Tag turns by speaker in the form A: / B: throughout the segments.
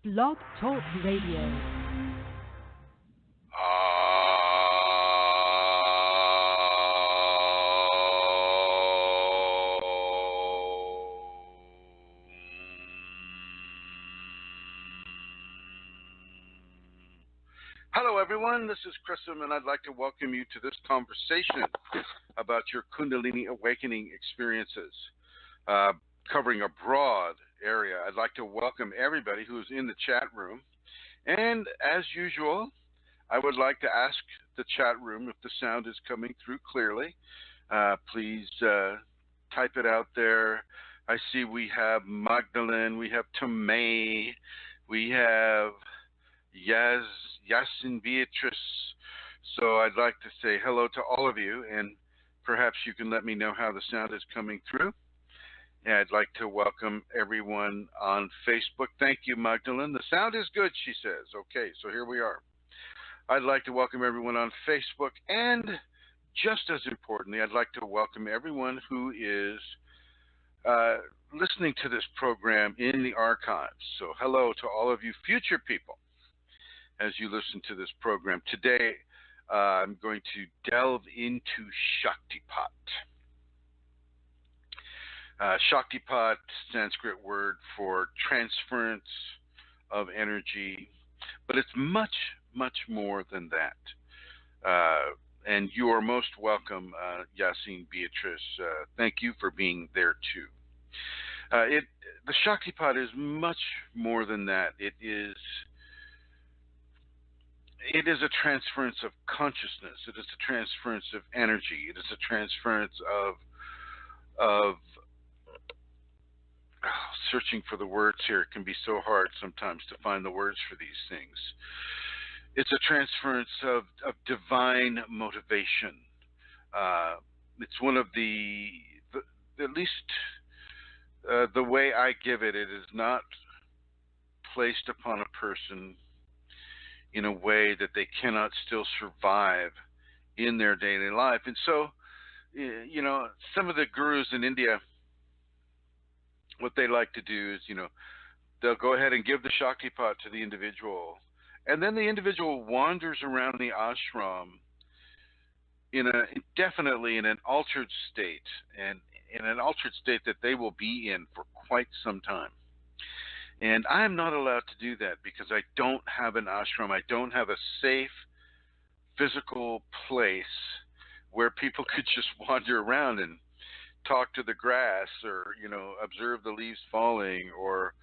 A: Blog Talk Radio.
B: Hello everyone, this is Chrism, and I'd like to welcome you to this conversation about your Kundalini awakening experiences, covering a broad area. I'd like to welcome everybody who's in the chat room, and as usual, I would like to ask the chat room if the sound is coming through clearly. Please type it out there. I see we have Magdalene, we have Tomei, we have Yasin Beatrice. So I'd like to say hello to all of you, and perhaps you can let me know how the sound is coming through. And I'd like to welcome everyone on Facebook. Thank you, Magdalene. The sound is good, she says. Okay, so here we are. I'd like to welcome everyone on Facebook, and just as importantly, I'd like to welcome everyone who is listening to this program in the archives. So hello to all of you future people as you listen to this program. Today, I'm going to delve into Shaktipat. Shaktipat, Sanskrit word for transference of energy, but it's much, much more than that. And you are most welcome, Yasin Beatrice. Thank you for being there too. The Shaktipat is much more than that. It is a transference of consciousness. It is a transference of energy. It is a transference of searching for the words here. It can be so hard sometimes to find the words for these things. It's a transference of divine motivation. It's one of at least the way I give it, it is not placed upon a person in a way that they cannot still survive in their daily life. And so, you know, some of the gurus in India, what they like to do is, you know, they'll go ahead and give the Shaktipat to the individual, and then the individual wanders around the ashram definitely in an altered state, and in an altered state that they will be in for quite some time. And I'm not allowed to do that because I don't have an ashram. I don't have a safe physical place where people could just wander around and talk to the grass, or, you know, observe the leaves falling, or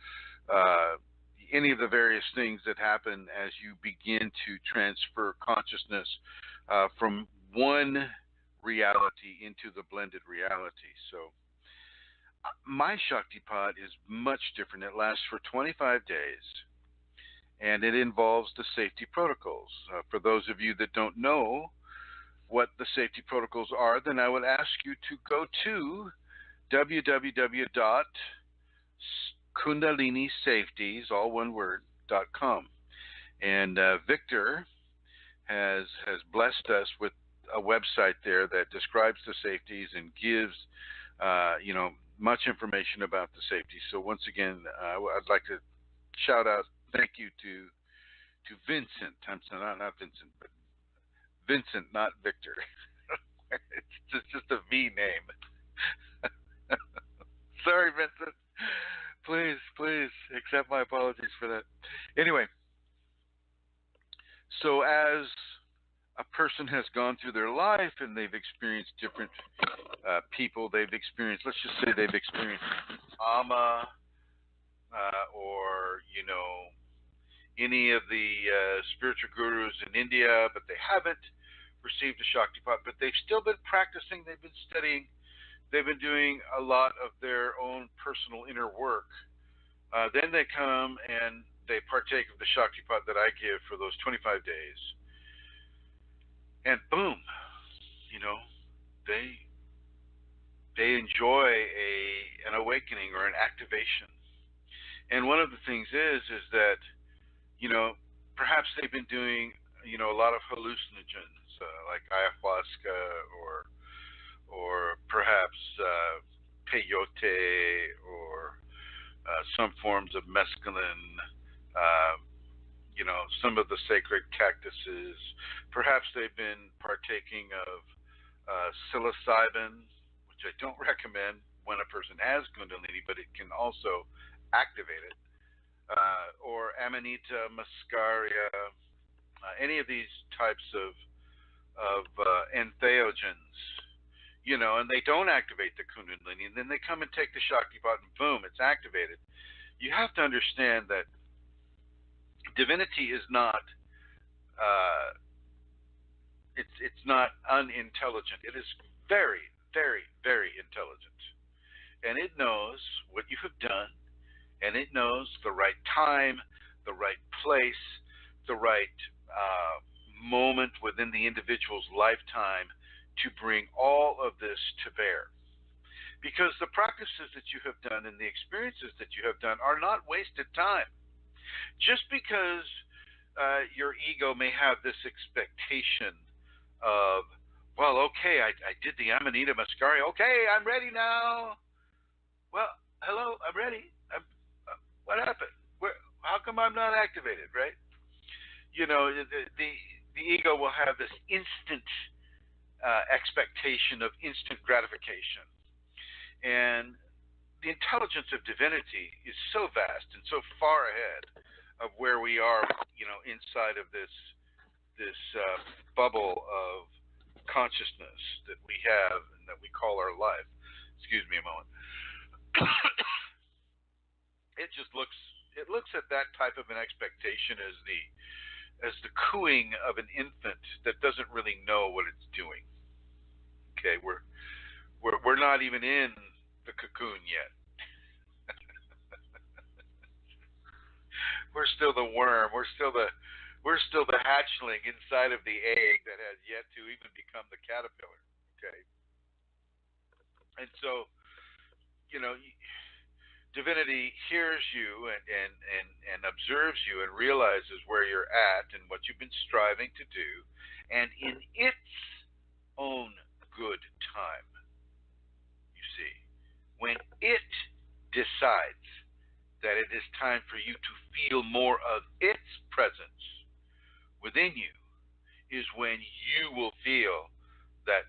B: any of the various things that happen as you begin to transfer consciousness from one reality into the blended reality. So my Shaktipat is much different. It lasts for 25 days, and it involves the safety protocols. For those of you that don't know what the safety protocols are, then I would ask you to go to www.kundalinisafeties, all one word, .com. And Victor has blessed us with a website there that describes the safeties and gives, you know, much information about the safety. So once again, I'd like to shout out, thank you to Vincent. I'm sorry, not Vincent, but Vincent, not Victor. It's just a V name. Sorry, Vincent. Please accept my apologies for that. Anyway, so as a person has gone through their life and they've experienced different people, let's just say they've experienced trauma, or, you know, any of the spiritual gurus in India, but they haven't received a Shaktipat, but they've still been practicing, they've been studying, they've been doing a lot of their own personal inner work. Then they come and they partake of the Shaktipat that I give for those 25 days. And boom, you know, they enjoy an awakening or an activation. And one of the things is that, you know, perhaps they've been doing, you know, a lot of hallucinogens, like ayahuasca, or perhaps peyote, or some forms of mescaline, some of the sacred cactuses. Perhaps they've been partaking of psilocybin, which I don't recommend when a person has Kundalini, but it can also activate it. Or Amanita muscaria, any of these types of entheogens, and they don't activate the Kundalini, and then they come and take the Shaktipat and boom, it's activated. You have to understand that divinity is not it's not unintelligent. It is very, very, very intelligent, and it knows what you have done, and it knows the right time, the right place, the right moment within the individual's lifetime to bring all of this to bear. Because the practices that you have done and the experiences that you have done are not wasted time. Just because your ego may have this expectation of, well, okay, I did the Amanita muscaria. Okay, I'm ready now. Well, hello, I'm ready. What happened? How come I'm not activated, right? The ego will have this instant expectation of instant gratification. And the intelligence of divinity is so vast and so far ahead of where we are, inside of this bubble of consciousness that we have and that we call our life. Excuse me a moment. It looks at that type of an expectation as the cooing of an infant that doesn't really know what it's doing. Okay, we're not even in the cocoon yet. We're still the worm. We're still the hatchling inside of the egg that has yet to even become the caterpillar. Okay, and so divinity hears you and observes you and realizes where you're at and what you've been striving to do, and in its own good time, you see, when it decides that it is time for you to feel more of its presence within you, is when you will feel that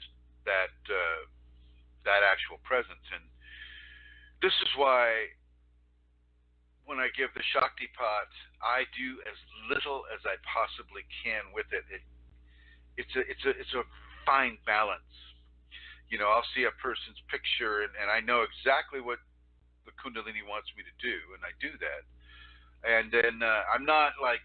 B: actual presence. And this is why when I give the Shaktipat, I do as little as I possibly can with it. It's a fine balance. I'll see a person's picture and I know exactly what the Kundalini wants me to do, and I do that. And then I'm not like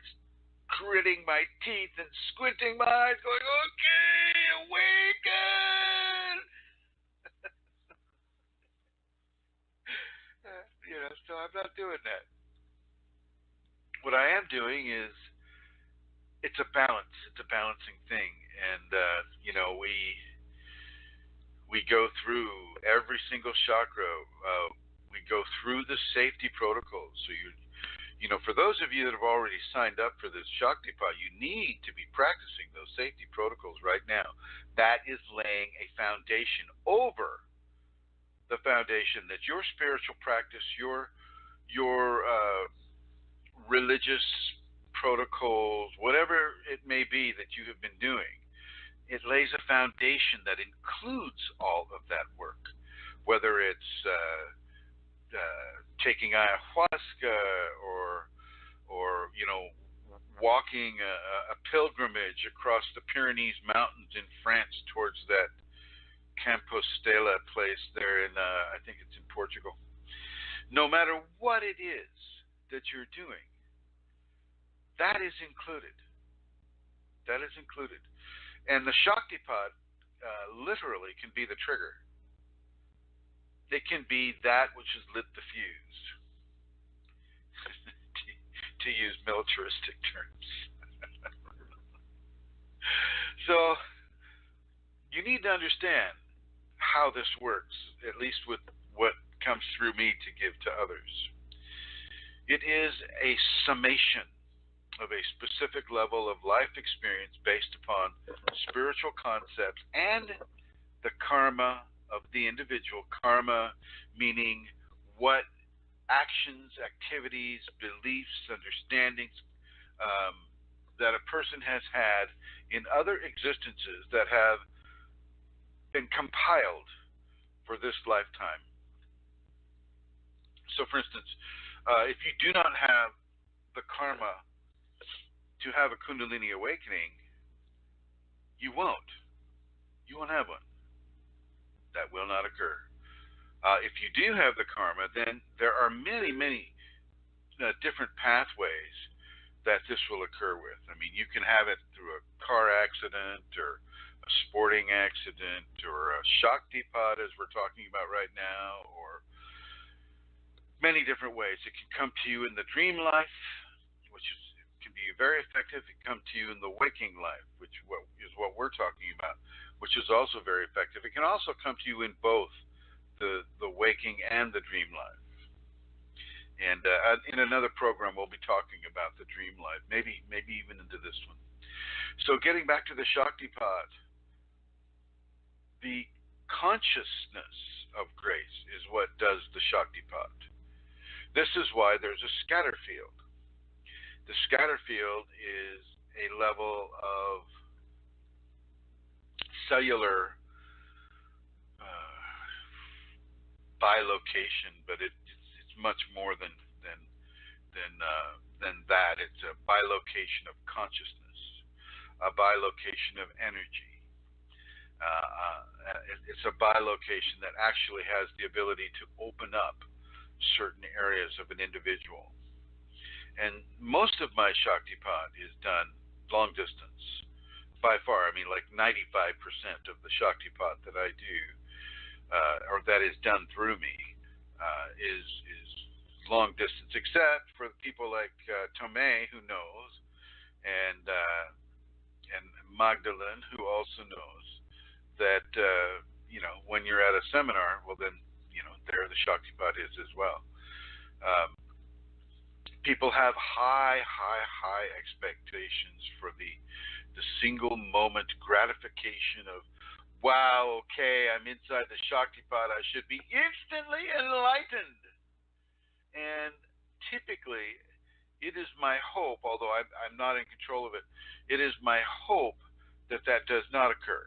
B: gritting my teeth and squinting my eyes, going, "Okay, awaken!" So I'm not doing that. What I am doing is it's a balance. It's a balancing thing, and we go through every single chakra. We go through the safety protocols. So for those of you that have already signed up for this Shaktipat, you need to be practicing those safety protocols right now. That is laying a foundation over the foundation that your spiritual practice, your religious protocols, whatever it may be that you have been doing, it lays a foundation that includes all of that work, whether it's taking ayahuasca or walking a pilgrimage across the Pyrenees Mountains in France towards that Compostela place there in I think it's in Portugal. No matter what it is that you're doing, that is included. That is included. And the Shaktipat literally can be the trigger. It can be that which has lit the fuse, to use militaristic terms. So you need to understand how this works, at least with what comes through me to give to others. It is a summation of a specific level of life experience based upon spiritual concepts and the karma of the individual. Karma meaning what actions, activities, beliefs, understandings that a person has had in other existences that have been compiled for this lifetime. So, for instance, if you do not have the karma to have a Kundalini awakening, you won't. You won't have one. That will not occur. If you do have the karma, then there are many, many different pathways that this will occur with. I mean, you can have it through a car accident or a sporting accident or a Shaktipat, as we're talking about right now, or many different ways. It can come to you in the dream life, which can be very effective. It can come to you in the waking life, which is what we're talking about, which is also very effective. It can also come to you in both the waking and the dream life. And in another program, we'll be talking about the dream life, maybe even into this one. So getting back to the Shaktipat, the consciousness of grace is what does the Shaktipat. This is why there's a scatter field. The scatter field is a level of cellular bilocation, but it's much more than that. It's a bilocation of consciousness, a bilocation of energy. It's a bilocation that actually has the ability to open up certain areas of an individual. And most of my Shaktipat is done long distance, by far. I mean, like 95% of the Shaktipat that I do, or that is done through me, is long distance, except for people like Tomei, who knows, and Magdalene, who also knows that when you're at a seminar, well then there the Shaktipat is as well. People have high expectations for the single moment gratification of, wow, okay, I'm inside the Shaktipat, I should be instantly enlightened. And typically, it is my hope, although I'm not in control of it, it is my hope that does not occur.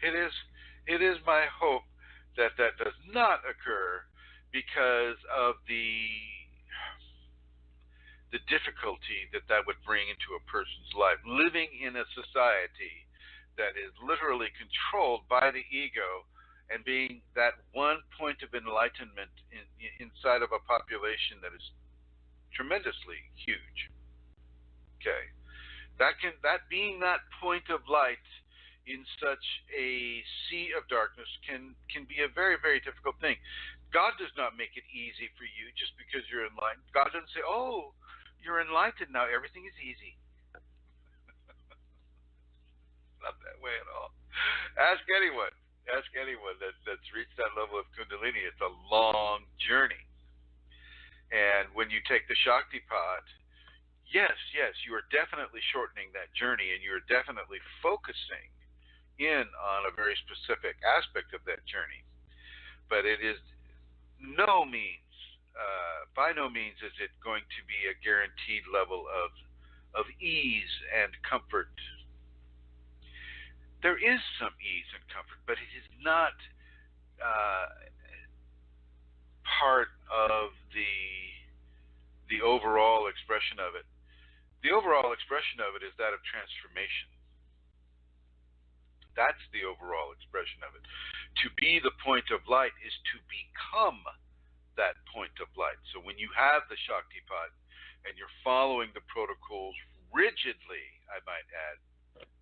B: It is my hope that does not occur because of the difficulty that would bring into a person's life. Living in a society that is literally controlled by the ego and being that one point of enlightenment inside of a population that is tremendously huge. Okay. That being that point of light in such a sea of darkness can be a very, very difficult thing. God does not make it easy for you just because you're enlightened. God doesn't say, oh, you're enlightened now, everything is easy. Not that way at all. Ask anyone that's reached that level of Kundalini. It's a long journey. And when you take the Shaktipat, yes, you are definitely shortening that journey, and you're definitely focusing in on a very specific aspect of that journey. But it is by no means is it going to be a guaranteed level of ease and comfort. There is some ease and comfort, but it is not part of the overall expression of it. The overall expression of it is that of transformation. That's the overall expression of it. To be the point of light is to become that point of light. So when you have the Shaktipat and you're following the protocols rigidly, I might add,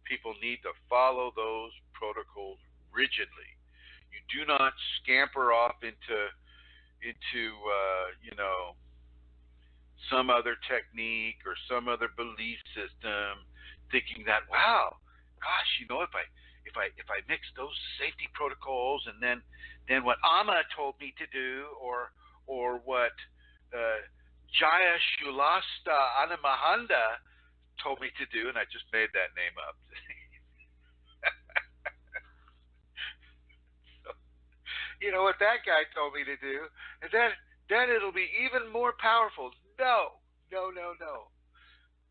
B: people need to follow those protocols rigidly. You do not scamper off into some other technique or some other belief system, thinking that, wow, gosh, if I mix those safety protocols and then what Amma told me to do, or what Jaya Shulasta Anamahanda told me to do, and I just made that name up. So, what that guy told me to do, and then it'll be even more powerful. No, no, no, no.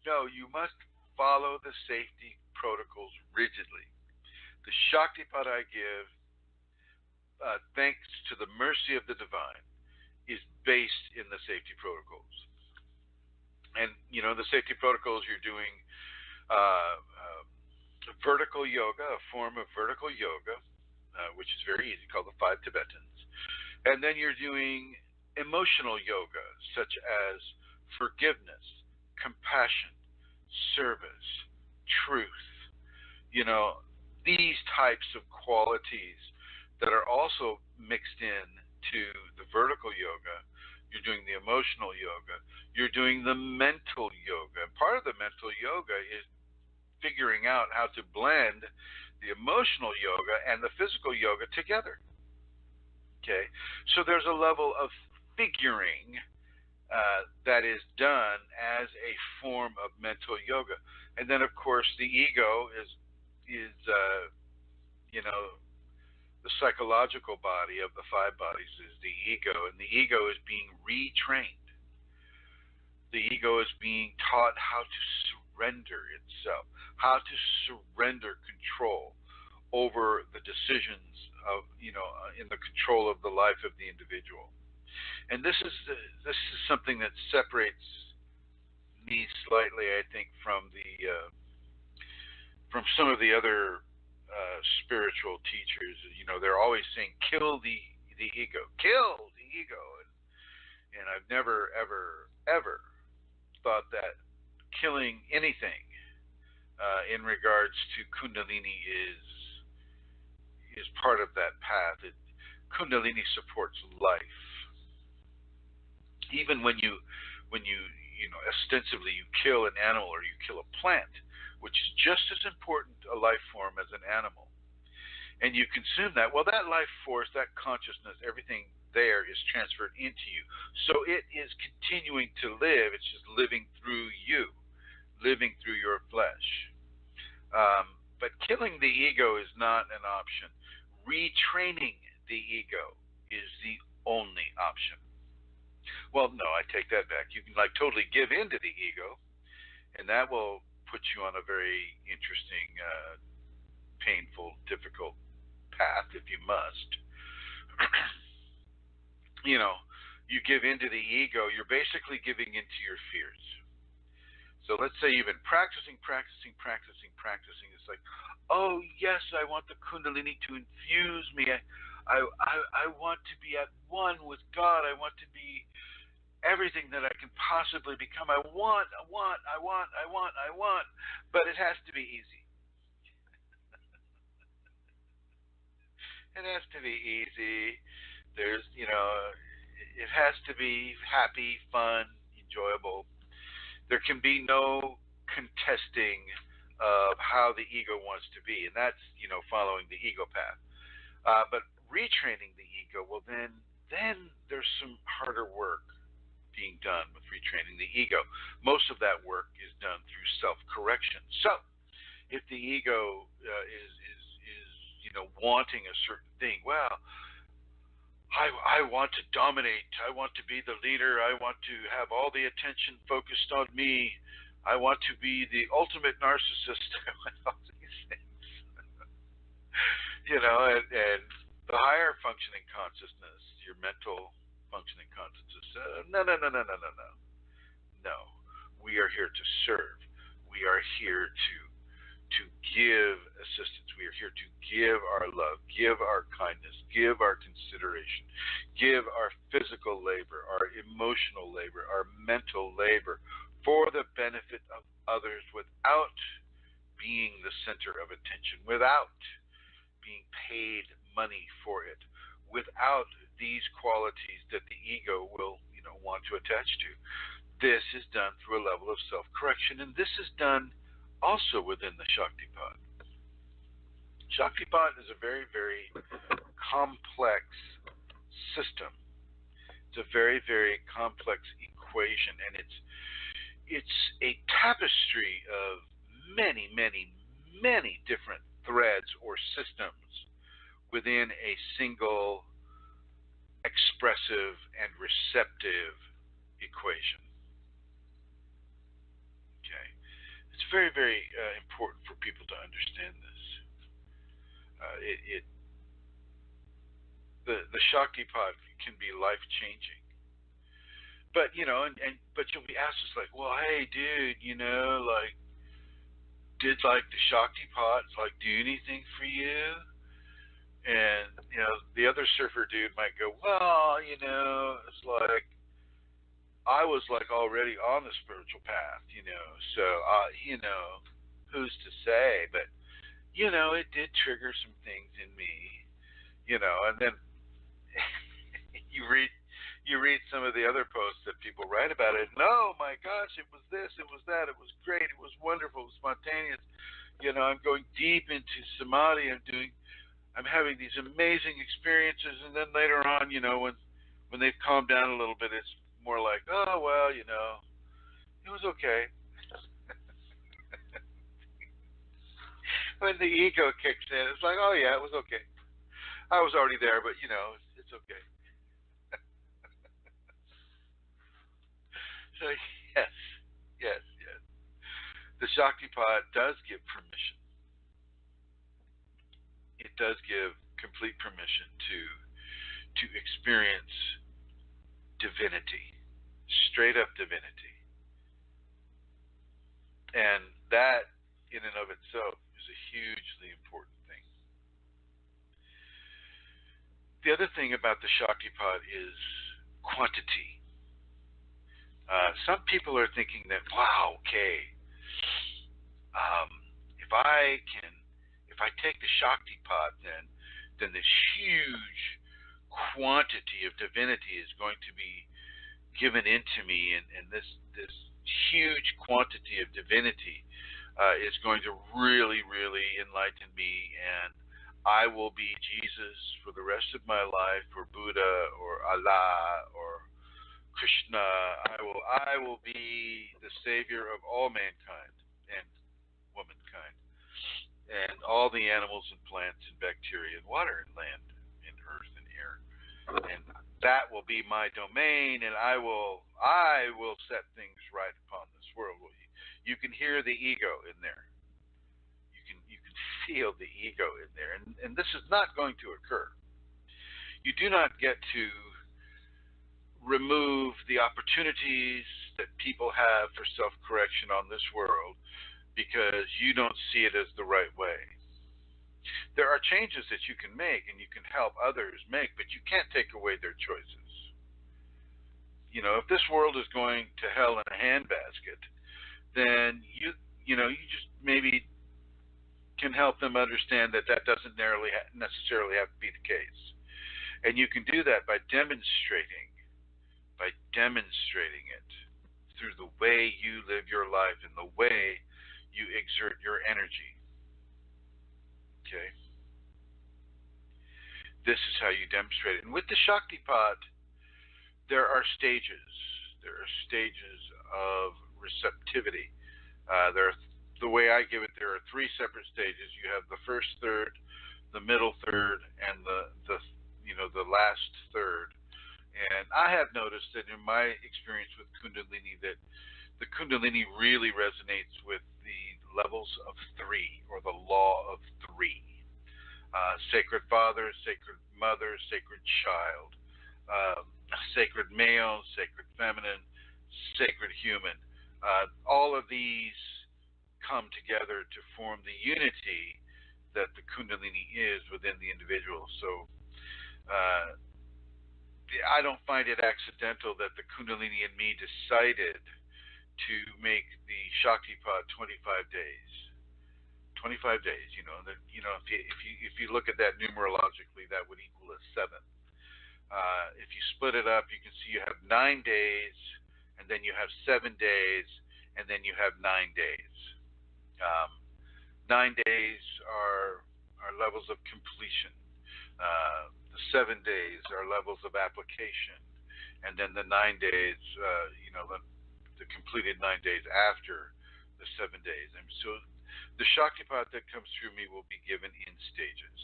B: No, you must follow the safety protocols rigidly. The Shaktipat I give, thanks to the mercy of the divine, is based in the safety protocols. And, the safety protocols you're doing vertical yoga, a form of vertical yoga, which is very easy, called the Five Tibetans. And then you're doing emotional yoga, such as forgiveness, compassion, service, truth, these types of qualities that are also mixed in to the vertical yoga. You're doing the emotional yoga. You're doing the mental yoga. Part of the mental yoga is figuring out how to blend the emotional yoga and the physical yoga together. Okay, so there's a level of figuring that is done as a form of mental yoga, and then of course the ego is the psychological body of the five bodies is the ego, and the ego is being retrained. The ego is being taught how to surrender itself, how to surrender control over the decisions of, in the control of the life of the individual. And this is something that separates me slightly, I think, from some of the other spiritual teachers. They're always saying, "Kill the ego, kill the ego," and I've never, ever, ever thought that killing anything in regards to Kundalini is part of that path. Kundalini supports life. Even when you ostensibly you kill an animal or you kill a plant, which is just as important a life form as an animal, and you consume that, well, that life force, that consciousness, everything there is transferred into you. So it is continuing to live. It's just living through you, living through your flesh. But killing the ego is not an option. Retraining the ego is the only option. Well, no, I take that back. You can totally give in to the ego, and that will put you on a very interesting, painful, difficult path if you must. You give in to the ego, you're basically giving into your fears. So let's say you've been practicing. It's like, oh yes, I want the Kundalini to infuse me. I want to be at one with God. I want to be everything that I can possibly become. I want. But it has to be easy. It has to be easy. There's, it has to be happy, fun, enjoyable. There can be no contesting of how the ego wants to be, and that's, following the ego path. But retraining the ego, well, then there's some harder work being done with retraining the ego. Most of that work is done through self-correction. So, if the ego is wanting a certain thing, well, I want to dominate. I want to be the leader. I want to have all the attention focused on me. I want to be the ultimate narcissist. All these things, and the higher functioning consciousness, your mental functioning consciousness. No. No. We are here to serve. We are here to give assistance. We are here to give our love, give our kindness, give our consideration, give our physical labor, our emotional labor, our mental labor for the benefit of others without being the center of attention, without being paid money for it, without these qualities that the ego will, want to attach to. This is done through a level of self-correction, and this is done also within the Shaktipat. Shaktipat is a very, very complex system. It's a very, very complex equation, and it's a tapestry of many, many, many different threads or systems within a single expressive and receptive equation. it's very, very important for people to understand this. It the Shaktipat can be life changing. But but you'll be asked, it's like, well, hey, dude, like, did like the Shaktipat like do anything for you? And the other surfer dude might go, well, it's like I was like already on the spiritual path, so who's to say? But it did trigger some things in me, and then you read some of the other posts that people write about it. No, my gosh, it was this, it was that, it was great, it was wonderful, it was spontaneous. I'm going deep into samadhi. I'm having these amazing experiences, and then later on, when they've calmed down a little bit, it's more like, oh well, it was okay. When the ego kicks in, it's like, oh yeah, it was okay. I was already there, but it's okay. So yes, yes, yes. The Shaktipat does give permission. It does give complete permission to experience divinity, straight up divinity, and that in and of itself is a hugely important thing. The other thing about the Shaktipat is quantity. Some people are thinking that, wow, okay, um, if I take the Shaktipat, then this huge quantity of divinity is going to be given into me, and this huge quantity of divinity is going to really, really enlighten me, and I will be Jesus for the rest of my life, or Buddha, or Allah, or Krishna. I will be the savior of all mankind and womankind, and all the animals and plants and bacteria and water and land and earth and air, and that will be my domain, and I will set things right upon this world. Well, you can hear the ego in there. You can feel the ego in there, and this is not going to occur. You do not get to remove the opportunities that people have for self-correction on this world because you don't see it as the right way. There are changes that you can make and you can help others make, but you can't take away their choices. If this world is going to hell in a handbasket, then you just maybe can help them understand that doesn't necessarily have to be the case. And you can do that by demonstrating it through the way you live your life and the way you exert your energy. Okay? This is how you demonstrate it. And with the Shaktipat, there are stages. There are stages of receptivity. The way I give it, there are three separate stages. You have the first third, the middle third, and the last third. And I have noticed that in my experience with Kundalini, that the Kundalini really resonates with the levels of three, or the law of three. Sacred father, sacred mother, sacred child, sacred male, sacred feminine, sacred human. All of these come together to form the unity that the Kundalini is within the individual. So I don't find it accidental that the Kundalini in me decided to make the Shaktipat 25 days. 25 days, if you look at that numerologically, that would equal a 7. If you split it up, you can see you have 9 days, and then you have 7 days, and then you have 9 days. 9 days are levels of completion. The 7 days are levels of application, and then the 9 days, the completed 9 days after the 7 days. And so the Shaktipat that comes through me will be given in stages,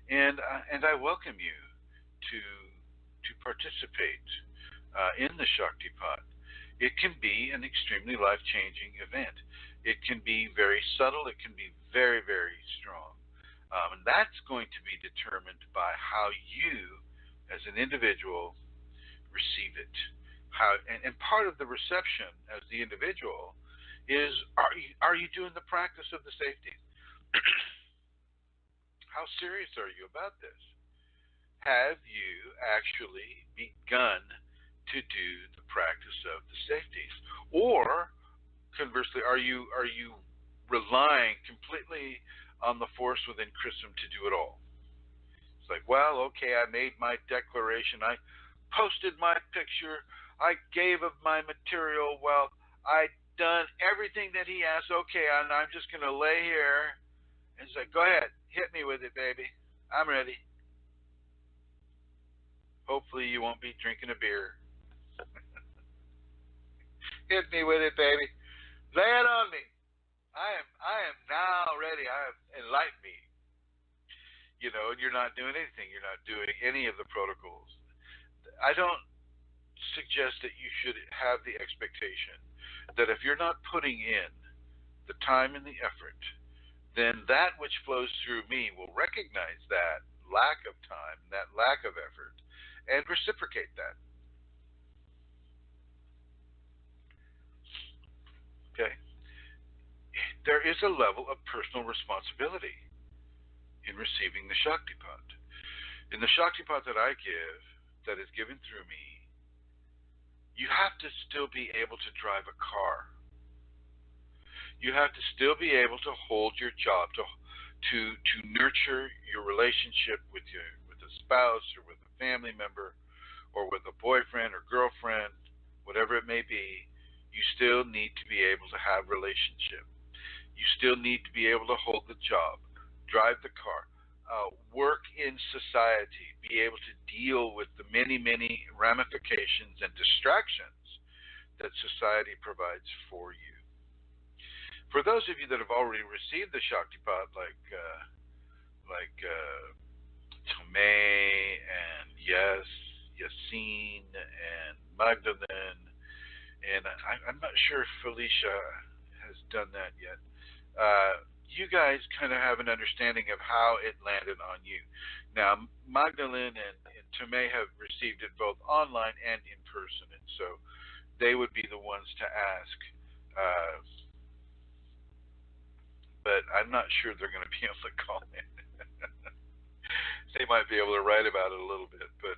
B: and I welcome you to participate in the Shaktipat. It can be an extremely life-changing event. It can be very subtle. It can be very, very strong. And that's going to be determined by how you, as an individual, receive it. And part of the reception as the individual is, are you doing the practice of the safeties? How serious are you about this? Have you actually begun to do the practice of the safeties? Or conversely, are you relying completely on the force within Chrism to do it all? It's like, well, okay, I made my declaration, I posted my picture, I gave of my material, well, I done everything that he asked, okay, and I'm just going to lay here. And he's like, go ahead, hit me with it, baby. I'm ready. Hopefully you won't be drinking a beer. Hit me with it, baby. Lay it on me. I am now ready. I have enlightened me. You know, and you're not doing anything. You're not doing any of the protocols. I don't suggest that you should have the expectation that if you're not putting in the time and the effort, then that which flows through me will recognize that lack of time, that lack of effort, and reciprocate that. Okay? There is a level of personal responsibility in receiving the Shaktipat. In the Shaktipat that I give, that is given through me, you have to still be able to drive a car. You have to still be able to hold your job, to nurture your relationship with a spouse or with a family member or with a boyfriend or girlfriend, whatever it may be. You still need to be able to have relationship. You still need to be able to hold the job, drive the car, work in society, be able to deal with the many, many ramifications and distractions that society provides for you. For those of you that have already received the Shaktipat, like Tomei and Yassine and Magdalene, and I'm not sure if Felicia has done that yet. You guys kind of have an understanding of how it landed on you. Now, Magdalene and Tomei have received it both online and in person, and so they would be the ones to ask. But I'm not sure they're going to be able to call in. They might be able to write about it a little bit, but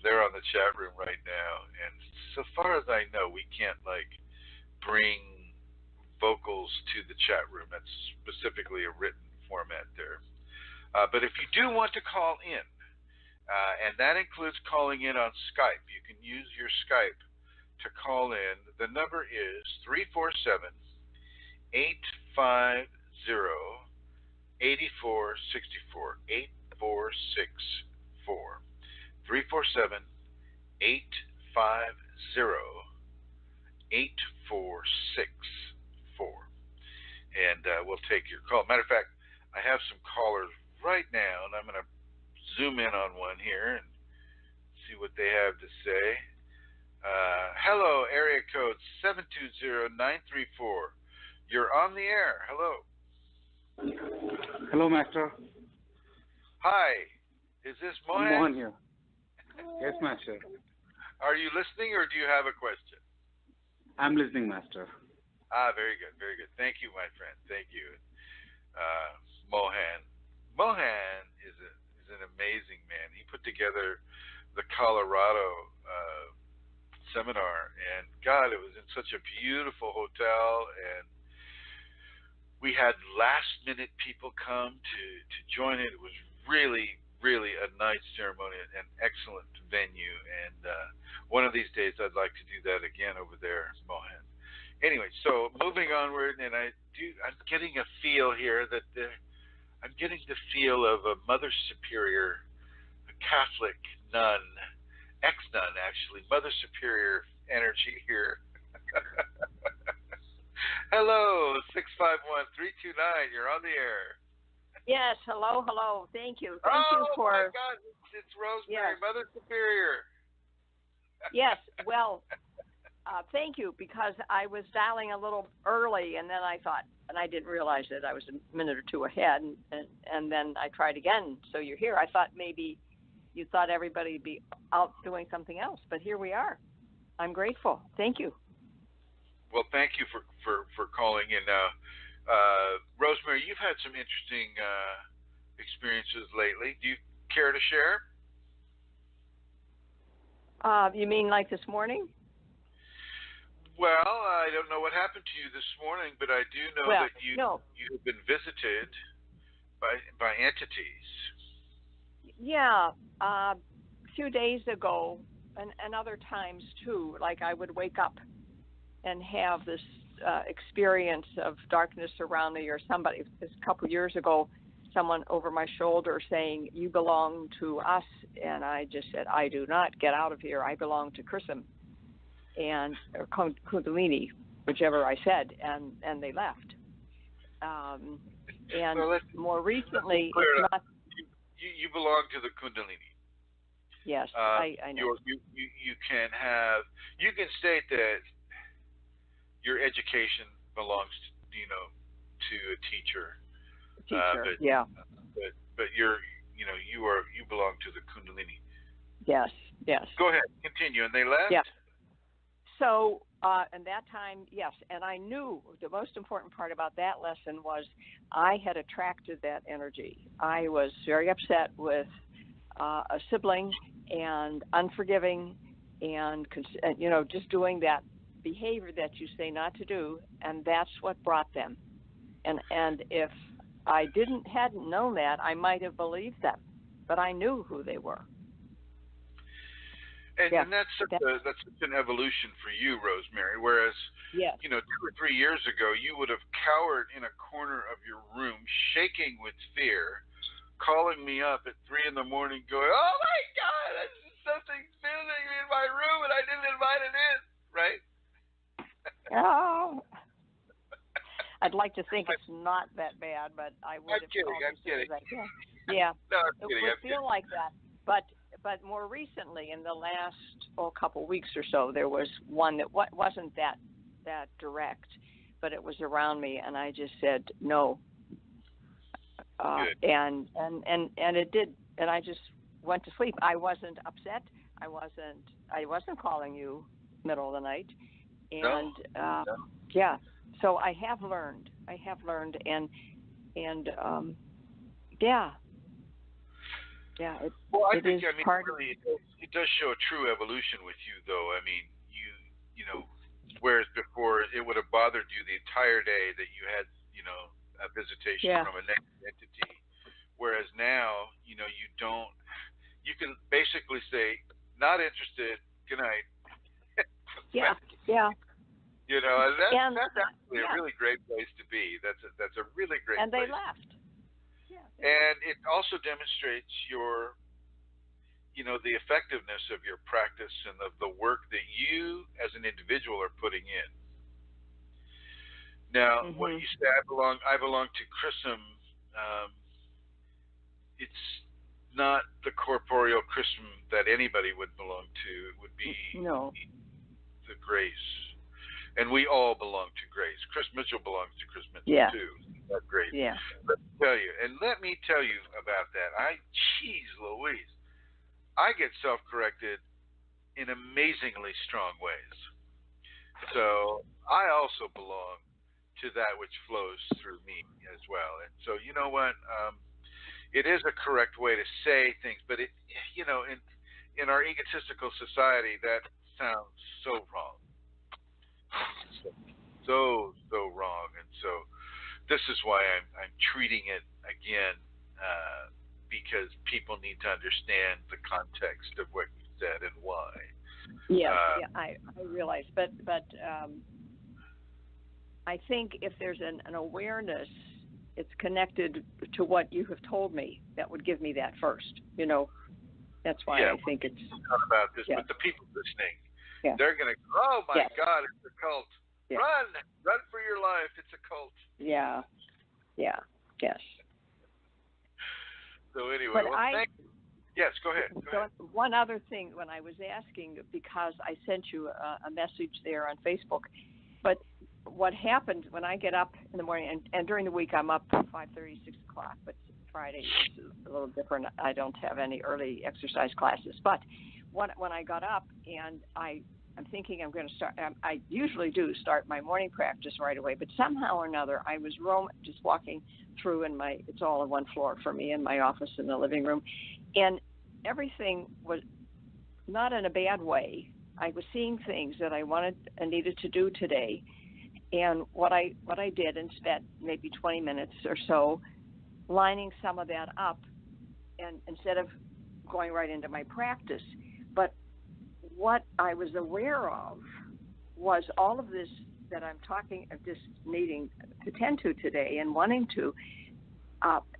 B: they're on the chat room right now. And so far as I know, we can't bring vocals to the chat room. That's specifically a written format there. But if you do want to call in, and that includes calling in on Skype, you can use your Skype to call in. The number is 347 850 8464 8464 347 850 8464, and we'll take your call. Matter of fact, I have some callers right now, and I'm going to zoom in on one here and see what they have to say. Hello, area code 720934. You're on the air. Hello.
A: Hello, Master.
B: Hi. Is this Mohan?
A: I'm Mohan here. Yes, Master.
B: Are you listening, or do you have a question?
A: I'm listening, Master.
B: Very good, very good. Thank you, my friend. Thank you. Mohan. Mohan is an amazing man. He put together the Colorado seminar, and God, it was in such a beautiful hotel, and we had last-minute people come to join it. It was really, really a nice ceremony, an excellent venue, and one of these days I'd like to do that again over there, Mohan. Anyway, so moving onward, and I'm getting a feel here that I'm getting the feel of a Mother Superior, a Catholic nun, ex-nun actually, Mother Superior energy here. Hello, 651-329. You're on the air.
C: Yes, hello. Thank you.
B: Thank
C: you for.
B: Oh my God, it's Rosemary,
C: yes.
B: Mother Superior.
C: Yes, well, Thank you, because I was dialing a little early, and then I thought, and I didn't realize that I was a minute or two ahead, and then I tried again. So you're here. I thought maybe you thought everybody'd be out doing something else, but here we are. I'm grateful. Thank you.
B: Well, thank you for calling in. Rosemary, you've had some interesting experiences lately. Do you care to share?
C: You mean like this morning?
B: Well, I don't know what happened to you this morning, but I do know that you have been visited by entities.
C: Yeah, a few days ago, and other times too. Like I would wake up and have this experience of darkness around me, or somebody. A couple years ago, someone over my shoulder saying, "You belong to us," and I just said, "I do not. Get out of here. I belong to Chrism." Or Kundalini, whichever I said, and they left. And
B: well,
C: more recently,
B: it's
C: not.
B: You belong to the Kundalini.
C: Yes, I know.
B: You can state that your education belongs to a teacher. But you belong to the Kundalini.
C: Yes.
B: Go ahead, continue. And they left.
C: Yeah. So, and that time, yes, and I knew the most important part about that lesson was I had attracted that energy. I was very upset with a sibling and unforgiving and just doing that behavior that you say not to do, and that's what brought them. And if I hadn't known that, I might have believed them, but I knew who they were.
B: And that's such an evolution for you, Rosemary. Whereas, 2 or 3 years ago, you would have cowered in a corner of your room, shaking with fear, calling me up at 3 a.m, going, "Oh my God, something's visiting me in my room, and I didn't invite it in." Right?
C: Oh, I'd like to think it's not that bad, but I would have called
B: I'm kidding.
C: Yeah,
B: no, I'm kidding.
C: It would feel like that, but more recently, in the last couple weeks or so, there was one that wasn't that direct, but it was around me, and I just said no. And it did, and I just went to sleep. I wasn't upset. I wasn't calling you middle of the night, and
B: no.
C: So I have learned, and
B: I think it does show a true evolution with you, though. I mean, whereas before it would have bothered you the entire day that you had, a visitation from a negative entity, whereas now, you don't. You can basically say, "Not interested. Good night."
C: Yeah.
B: And that's actually a really great place to be. That's a really great place.
C: And they left.
B: And it also demonstrates your, the effectiveness of your practice and of the work that you as an individual are putting in. Now, what you say, I belong to Chrism. It's not the corporeal Chrism that anybody would belong to. It would be the grace. And we all belong to grace. Chris Mitchell belongs to Chris Mitchell too. That's great.
C: Yeah.
B: Let me tell you about that. Jeez Louise, I get self-corrected in amazingly strong ways. So I also belong to that which flows through me as well. And so you know what? It is a correct way to say things, but it, in our egotistical society, that sounds so wrong. So wrong, and so this is why I'm treating it again, because people need to understand the context of what you said and why.
C: I realize, but I think if there's an awareness, it's connected to what you have told me. That would give me that first. That's why I think it's
B: not about this, but the people listening. They're going to go, "Oh my God, it's a cult. Run for your life. It's a cult."
C: Yes.
B: So anyway, thank you. Yes, go ahead. Go ahead.
C: One other thing, when I was asking, because I sent you a message there on Facebook, but what happened when I get up in the morning, and during the week I'm up 5:30, 6 o'clock, but Friday is a little different. I don't have any early exercise classes. But when I got up and I'm thinking I'm going to start, I usually do start my morning practice right away, but somehow or another I was just walking through it's all on one floor for me in my office in the living room, and everything was not in a bad way. I was seeing things that I wanted and needed to do today. And what I did and spent maybe 20 minutes or so lining some of that up, and instead of going right into my practice. But what I was aware of was all of this that I'm talking of, just needing to tend to today and wanting to,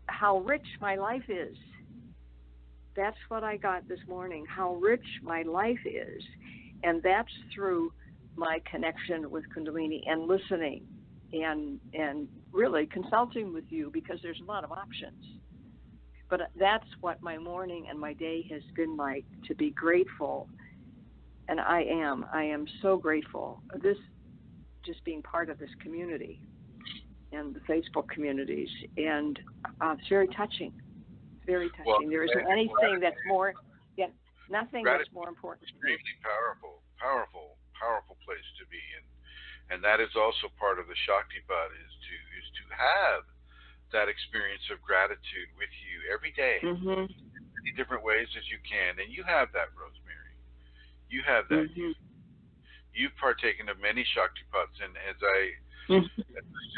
C: how rich my life is. That's what I got this morning, how rich my life is. And that's through my connection with Kundalini and listening and really consulting with you, because there's a lot of options. But that's what my morning and my day has been like, to be grateful. And I am so grateful. This, just being part of this community and the Facebook communities, and it's very touching. Very touching.
B: Well,
C: there isn't anything that's more, nothing that's more important.
B: Extremely powerful place to be in, and that is also part of the Shaktipat, is to have that experience of gratitude with you every day, in many different ways as you can. And you have that, Rosemary. You have that. You've partaken of many Shaktipats, and as I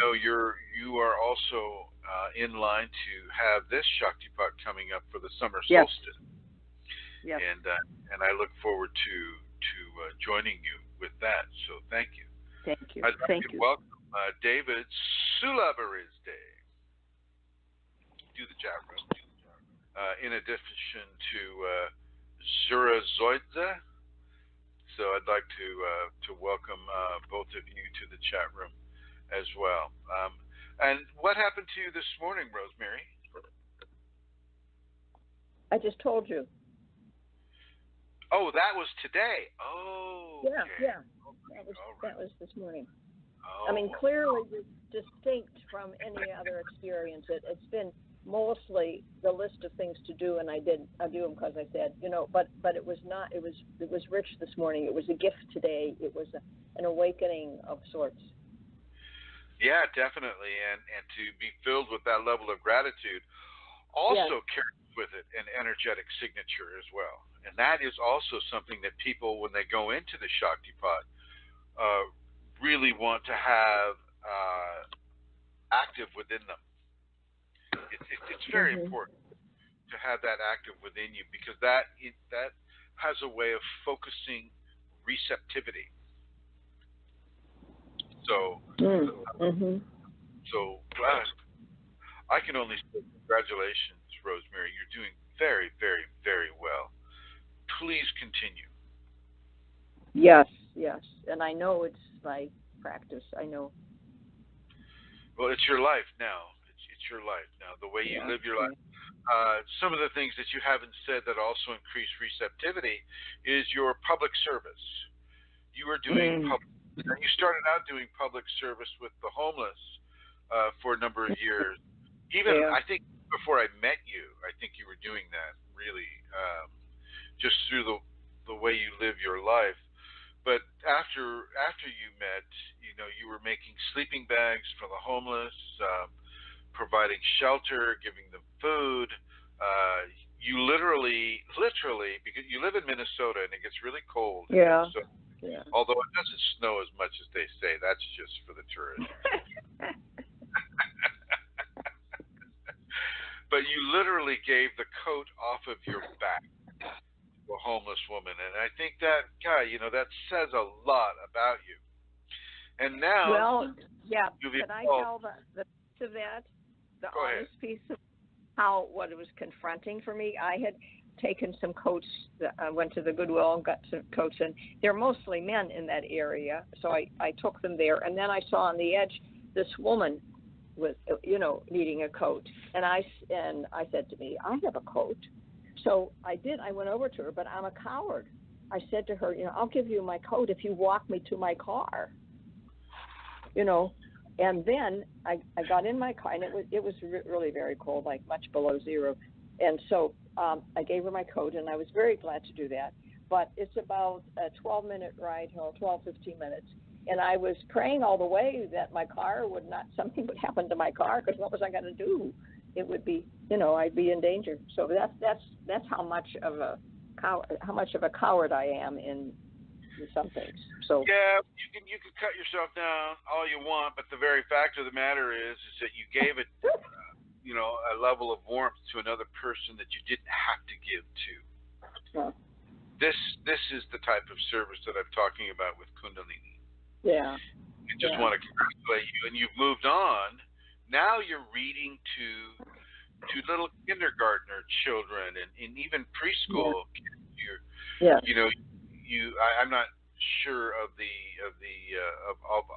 B: know, you are also in line to have this Shaktipat coming up for the summer solstice.
C: Yes.
B: And I look forward to joining you with that. So thank you.
C: Thank you.
B: I'd like to welcome David Sulabarizde to the chat room. In addition to Zura Zoidze. So I'd like to welcome both of you to the chat room as well. And what happened to you this morning, Rosemary?
C: I just told you.
B: Oh, that was today. Oh,
C: yeah. That was this morning. I mean, clearly distinct from any other experience. It's been mostly the list of things to do, and I do them because I said, but it was not. It was rich this morning. It was a gift today. It was an awakening of sorts.
B: Yeah, definitely, and to be filled with that level of gratitude also carries with it an energetic signature as well. And that is also something that people, when they go into the Shaktipat, really want to have active within them. It's very important to have that active within you, because that has a way of focusing receptivity. So, I can only say congratulations, Rosemary. You're doing very, very, very well. Please continue.
C: Yes, and I know it's my practice. I know.
B: Well, it's your life now. It's your life now. The way you live your life. Some of the things that you haven't said that also increase receptivity is your public service. You are doing you started out doing public service with the homeless for a number of years. Even I think before I met you, I think you were doing that really, just through the way you live your life. But after you met, you were making sleeping bags for the homeless, providing shelter, giving them food. You literally, because you live in Minnesota and it gets really cold.
C: Yeah.
B: Although it doesn't snow as much as they say, that's just for the tourists. But you literally gave the coat off of your back to a homeless woman, and I think that, God, that says a lot about you. And now,
C: can I tell the piece of that, the honest piece of what it was confronting for me? I had taken some coats. I went to the Goodwill and got some coats, and they're mostly men in that area, so I took them there. And then I saw on the edge this woman with needing a coat, and I said to me, I have a coat. So I did. I went over to her, but I'm a coward. I said to her, I'll give you my coat if you walk me to my car. And then I got in my car, and it was really very cold, like much below zero. And so I gave her my coat, and I was very glad to do that. But it's about a 12-minute ride, 12, 15 minutes. And I was praying all the way that my car something would happen to my car, because what was I going to do? It would be, I'd be in danger. So that's how much of a coward I am in some things. So
B: yeah, you can cut yourself down all you want, but the very fact of the matter is that you gave it, a level of warmth to another person that you didn't have to give to.
C: Yeah.
B: This is the type of service that I'm talking about with Kundalini.
C: Yeah.
B: I just want to congratulate you, and you've moved on. Now you're reading to little kindergartner children and even preschool kids. I'm not sure of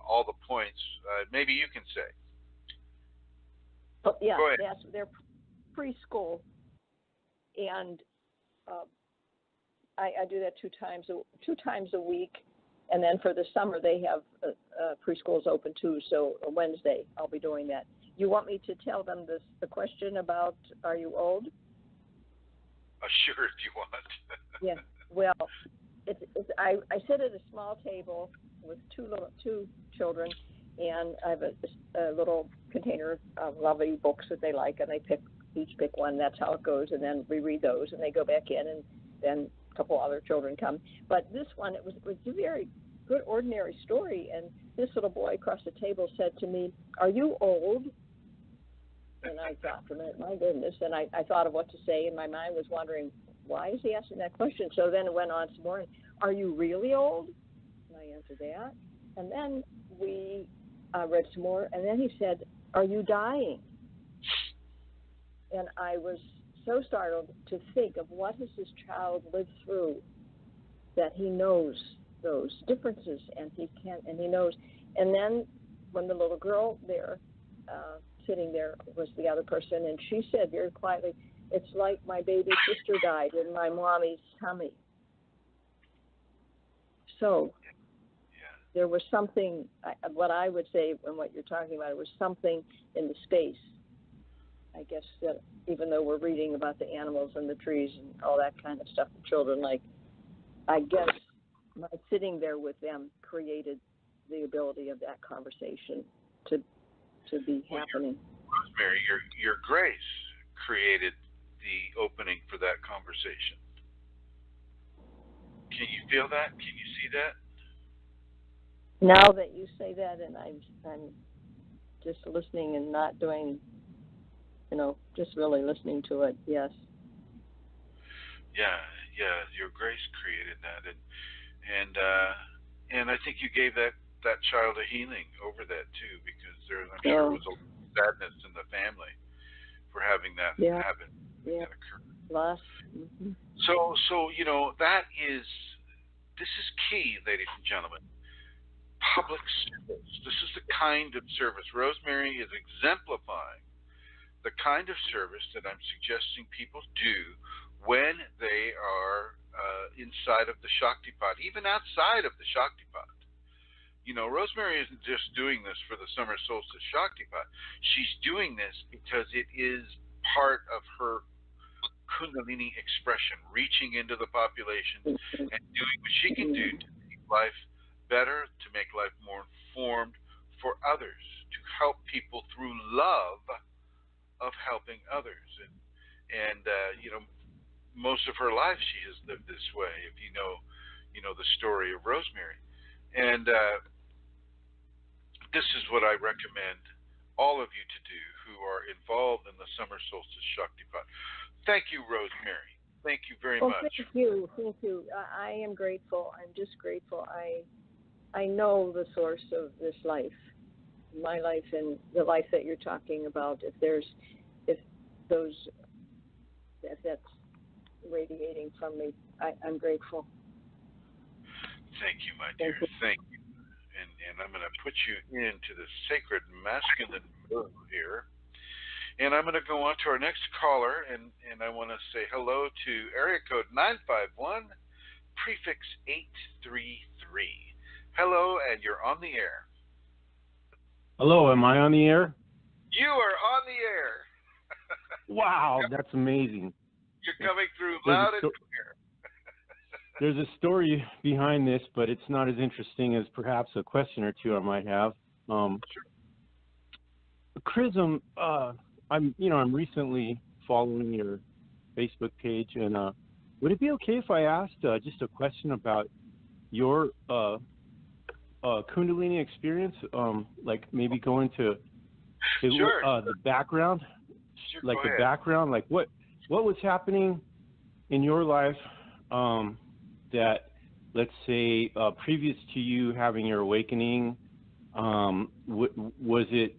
B: all the points. Maybe you can say.
C: Oh, yeah, they're preschool, and I do that two times a week, and then for the summer they have preschools open too. So Wednesday I'll be doing that. You want me to tell them the question about are you old?
B: Sure, if you want.
C: Yeah. Well, I sit at a small table with two children, and I have a little container of lovely books that they like, and they each pick one. That's how it goes, and then we read those, and they go back in, and then a couple other children come. But this one, it was a very good, ordinary story, and this little boy across the table said to me, "Are you old?" And I thought for a minute, my goodness, and I thought of what to say, and my mind was wondering, why is he asking that question? So then it went on some more. Are you really old? And I answered that. And then we read some more, and then he said, are you dying? And I was so startled to think of what has this child lived through that he knows those differences, and he knows. And then when the little girl there, sitting there was the other person, and she said very quietly, it's like my baby sister died in my mommy's tummy. So there was something, what I would say, and what you're talking about, it was something in the space. I guess that even though we're reading about the animals and the trees and all that kind of stuff the children like, I guess my sitting there with them created the ability of that conversation to be happening.
B: Rosemary, your grace created the opening for that conversation. Can you feel that? Can you see that?
C: Now that you say that, and I'm just listening and not doing, just really listening to it. Yes.
B: Yeah. Your grace created that, and I think you gave that child a healing over that too, because I'm sure it was a sadness in the family for having that happen.
C: Yeah.
B: That occur.
C: Mm-hmm.
B: So this is key, ladies and gentlemen. Public service. This is the kind of service. Rosemary is exemplifying the kind of service that I'm suggesting people do when they are inside of the Shaktipat, even outside of the Shaktipat. Rosemary isn't just doing this for the summer solstice Shaktipat. She's doing this because it is part of her Kundalini expression, reaching into the population and doing what she can do to make life better, to make life more informed for others, to help people through love of helping others. And most of her life she has lived this way, if you know the story of Rosemary. And this is what I recommend all of you to do who are involved in the summer solstice Shaktipat. Thank you, Rosemary. Thank you very much.
C: Thank you. I am grateful. I'm just grateful. I know the source of this life, my life, and the life that you're talking about. If that's radiating from me, I'm grateful.
B: Thank you, my dear. Thank you. And I'm going to put you into the sacred masculine mode here. And I'm going to go on to our next caller, and I want to say hello to area code 951, prefix 833. Hello, and you're on the air.
D: Hello, am I on the air?
B: You are on the air.
D: Wow, that's amazing.
B: You're coming through loud and clear.
D: There's a story behind this, but it's not as interesting as perhaps a question or two I might have.
B: Sure.
D: Chrism, I'm recently following your Facebook page, and would it be okay if I asked just a question about your Kundalini experience? Like maybe go into the background,
B: Sure,
D: like the background, like what was happening in your life that, let's say, previous to you having your awakening, was it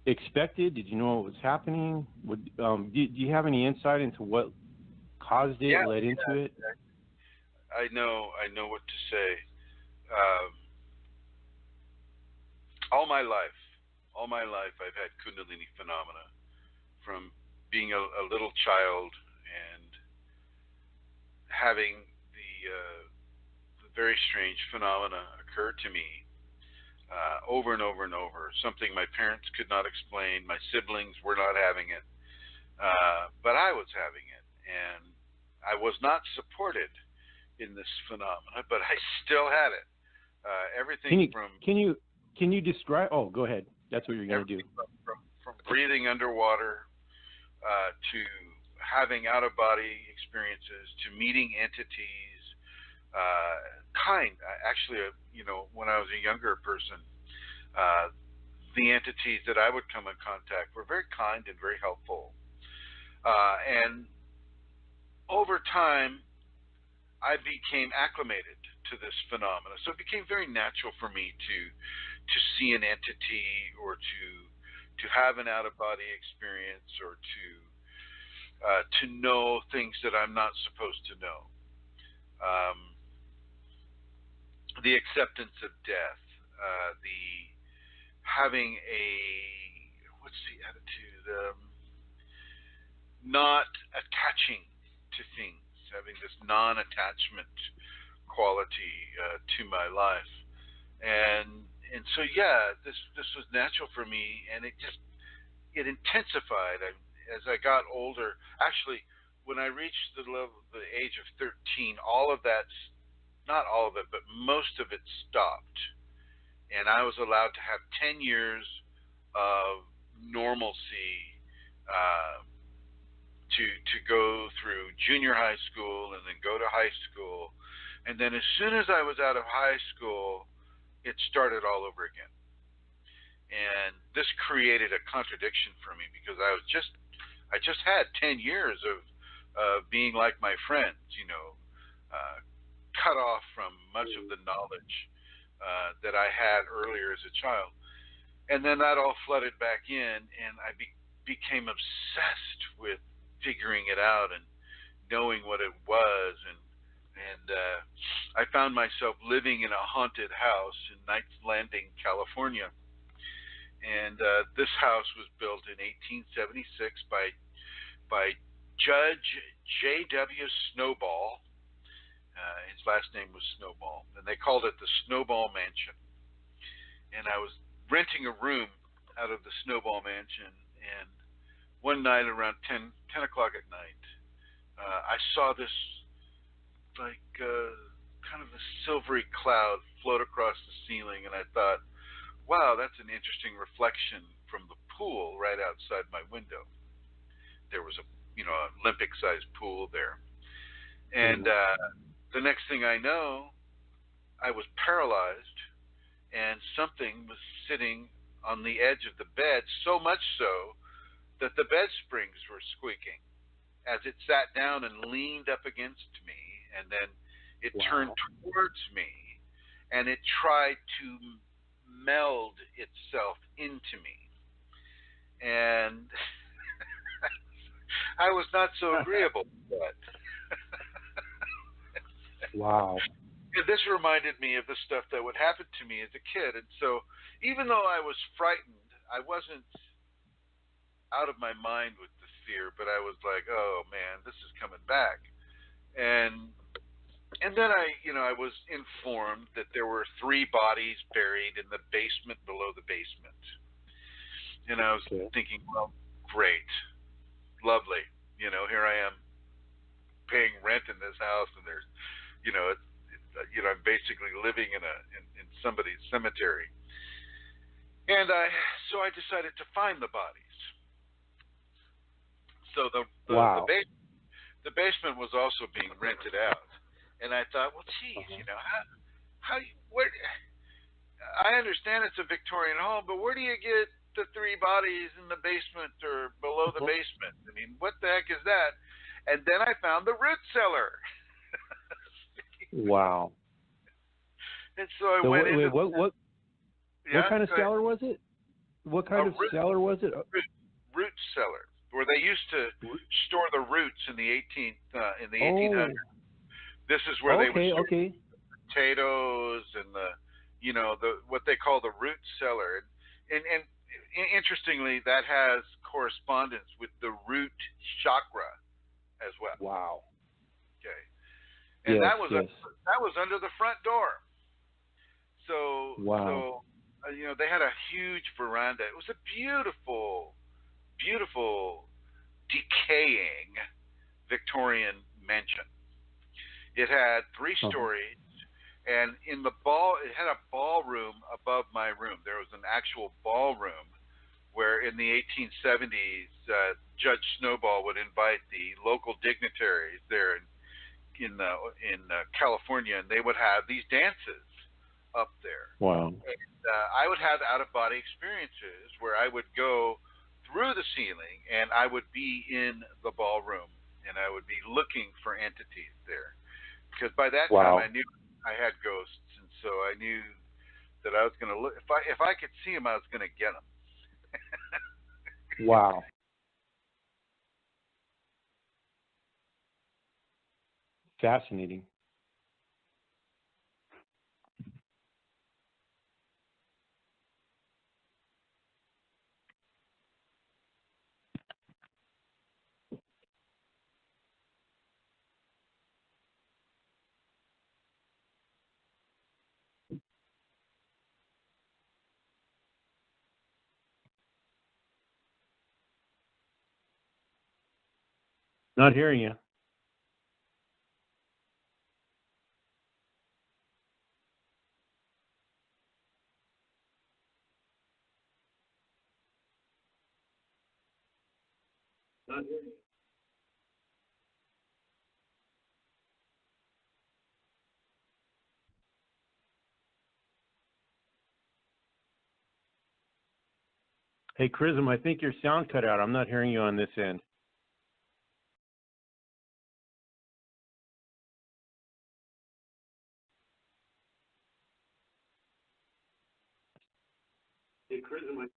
D: expected? Did you know what was happening? Do you have any insight into what caused it, led into it?
B: I know what to say. All my life, I've had Kundalini phenomena, from being a little child and having the very strange phenomena occur to me over and over and over. Something my parents could not explain. My siblings were not having it, but I was having it, and I was not supported in this phenomena, but I still had it. Everything
D: Can you describe? Oh, go ahead. That's what you're going to do.
B: From breathing underwater to having out-of-body experiences to meeting entities. When I was a younger person, the entities that I would come in contact were very kind and very helpful. And over time, I became acclimated to this phenomena. So it became very natural for me to see an entity, or to have an out-of-body experience, or to know things that I'm not supposed to know. The acceptance of death, the having what's the attitude? Not attaching to things, having this non-attachment quality to my life, and so this was natural for me, and it intensified as I got older. Actually, when I reached the age of 13, not all of it, but most of it stopped, and I was allowed to have 10 years of normalcy. To go through junior high school and then go to high school. And then as soon as I was out of high school, it started all over again. And this created a contradiction for me, because I just had 10 years of being like my friends, cut off from much of the knowledge that I had earlier as a child. And then that all flooded back in, and I became obsessed with figuring it out and knowing what it was, and I found myself living in a haunted house in Knights Landing, California. And this house was built in 1876 by Judge J.W. Snowball. His last name was Snowball, and they called it the Snowball Mansion. And I was renting a room out of the Snowball Mansion, and one night around 10 o'clock at night, I saw this kind of a silvery cloud float across the ceiling, and I thought, wow, that's an interesting reflection from the pool right outside my window. There was a Olympic-sized pool there. And the next thing I know, I was paralyzed, and something was sitting on the edge of the bed, so much so that the bed springs were squeaking as it sat down and leaned up against me, and then it turned towards me, and it tried to meld itself into me. And I was not so agreeable with that.
D: Wow.
B: And this reminded me of the stuff that would happen to me as a kid. And so even though I was frightened I wasn't out of my mind with the fear, but I was like, oh man, this is coming back. And then I was informed that there were 3 bodies buried in the basement below the basement. And I was thinking, well, great, lovely. Here I am paying rent in this house, and there's, I'm basically living in somebody's cemetery. And so I decided to find the bodies. So the basement was also being rented out, and I thought, well, geez, where? I understand it's a Victorian home, but where do you get the 3 bodies in the basement or below the basement? I mean, what the heck is that? And then I found the root cellar.
D: Wow.
B: And so I went into
D: what kind of cellar was it? What kind of cellar was it?
B: Root cellar, where they used to store the roots in the 1800s. This is where they would store potatoes and the what they call the root cellar. And interestingly, that has correspondence with the root chakra as well.
D: Wow.
B: Okay. And that was under the front door. So they had a huge veranda. It was a beautiful, beautiful, decaying Victorian mansion. It had 3 stories, and it had a ballroom above my room. There was an actual ballroom where in the 1870s, Judge Snowball would invite the local dignitaries there in California, and they would have these dances up there.
D: Wow.
B: And I would have out-of-body experiences where I would go through the ceiling, and I would be in the ballroom, and I would be looking for entities there. Because by that time, I knew I had ghosts, and so I knew that I was going to look. If I could see them, I was going to get them.
D: Wow. Fascinating. Not hearing you. Not hearing you. Hey, Chrism, I think your sound cut out. I'm not hearing you on this end. Hey, Chrism,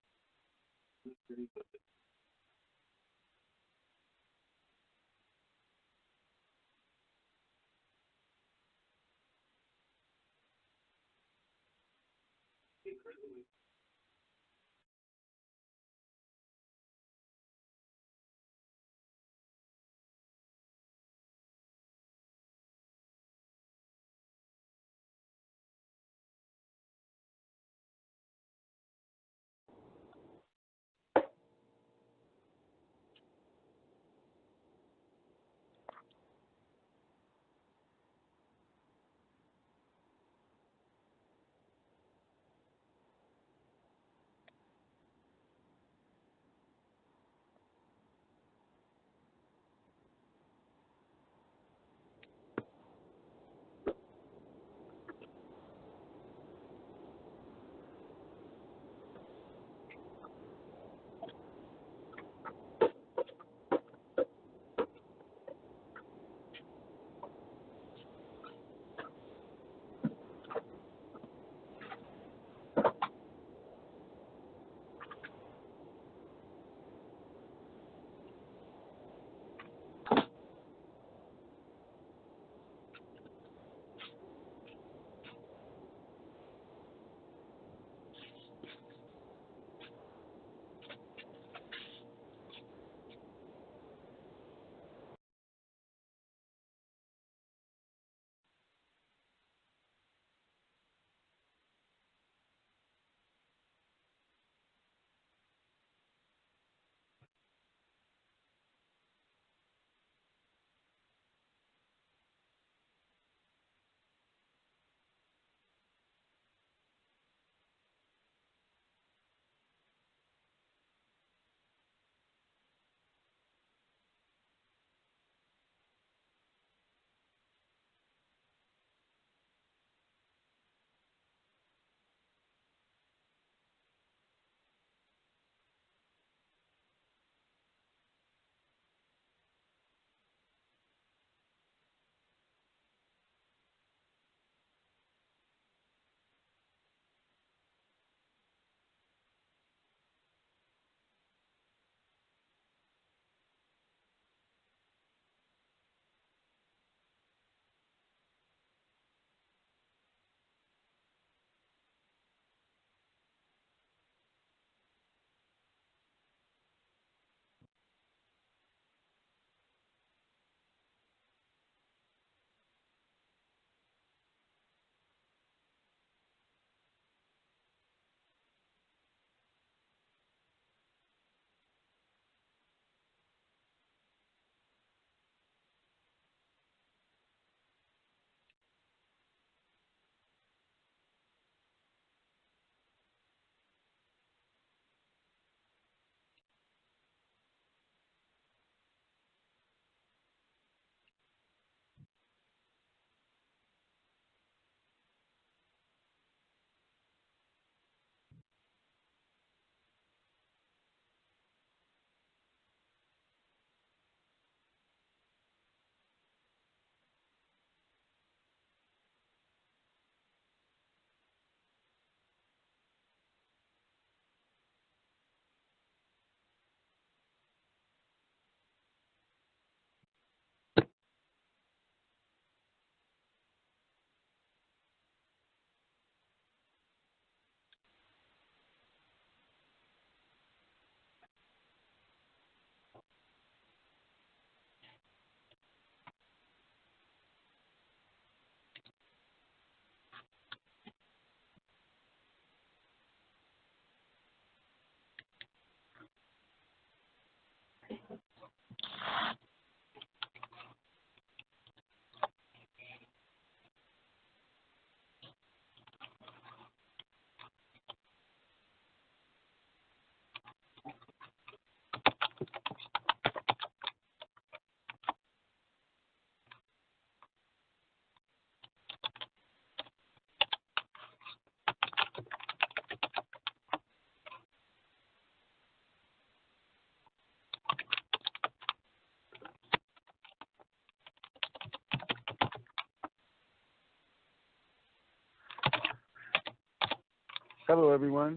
E: Hello, everyone.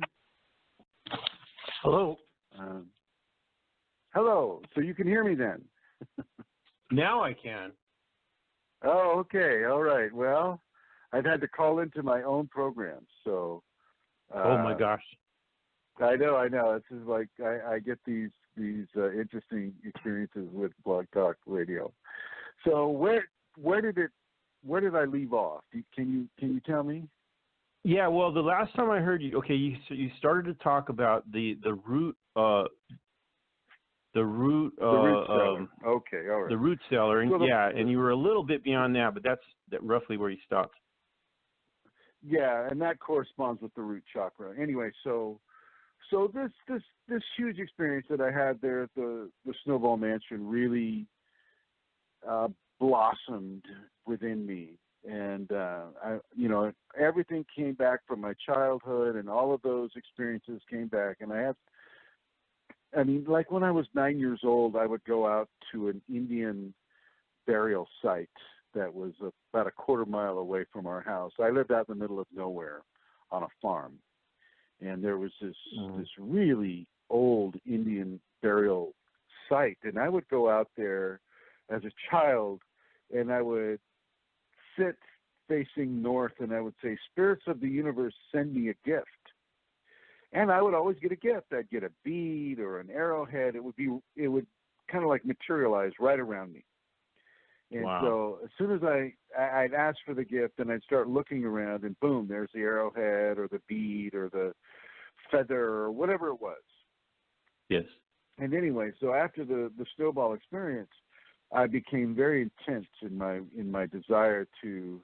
D: Hello.
E: Hello. So you can hear me then?
D: Now I can.
E: Oh, okay. All right. Well, I've had to call into my own program, so.
D: Oh my gosh.
E: I know. This is like I get these interesting experiences with Blog Talk Radio. So where did I leave off? Can you tell me?
D: Yeah, well, the last time I heard you, okay, you started to talk about the root root
E: cellar. Okay, all right.
D: The root cellar, and
E: so
D: and you were a little bit beyond that, but that's roughly where you stopped.
E: Yeah, and that corresponds with the root chakra. Anyway, so this huge experience that I had there at the Snowball Mansion really blossomed within me, and everything came back from my childhood, and all of those experiences came back. And like when I was 9 years old, I would go out to an Indian burial site that was about a quarter mile away from our house. I lived out in the middle of nowhere on a farm, and there was this really old Indian burial site, and I would go out there as a child, and I would sit facing north, and I would say, "Spirits of the universe, send me a gift." And I would always get a gift. I'd get a bead or an arrowhead. It would kind of like materialize right around me. And so as soon as I'd ask for the gift, and I'd start looking around, and boom, there's the arrowhead or the bead or the feather or whatever it was.
D: Yes.
E: And anyway, so after the snowball experience, I became very intense in my desire to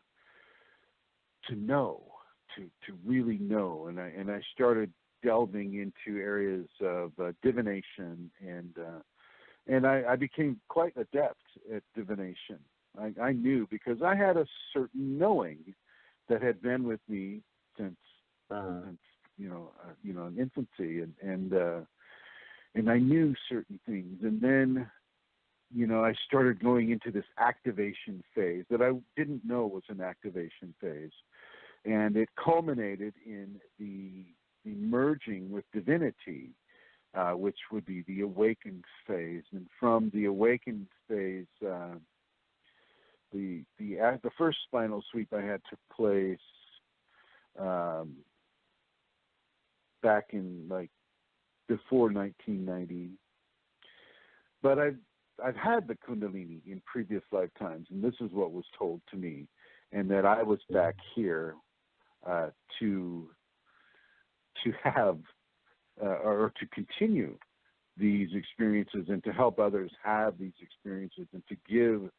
E: know, to really know, and I started delving into areas of divination, and I became quite adept at divination. I knew because I had a certain knowing that had been with me since infancy, and I knew certain things, and then I started going into this activation phase that I didn't know was an activation phase, and it culminated in the merging with divinity, which would be the awakened phase. And from the awakened phase, the first spinal sweep I had took place back in before 1990. But I've had the Kundalini in previous lifetimes, and this is what was told to me, and that I was back here to have or to continue these experiences and to help others have these experiences and to give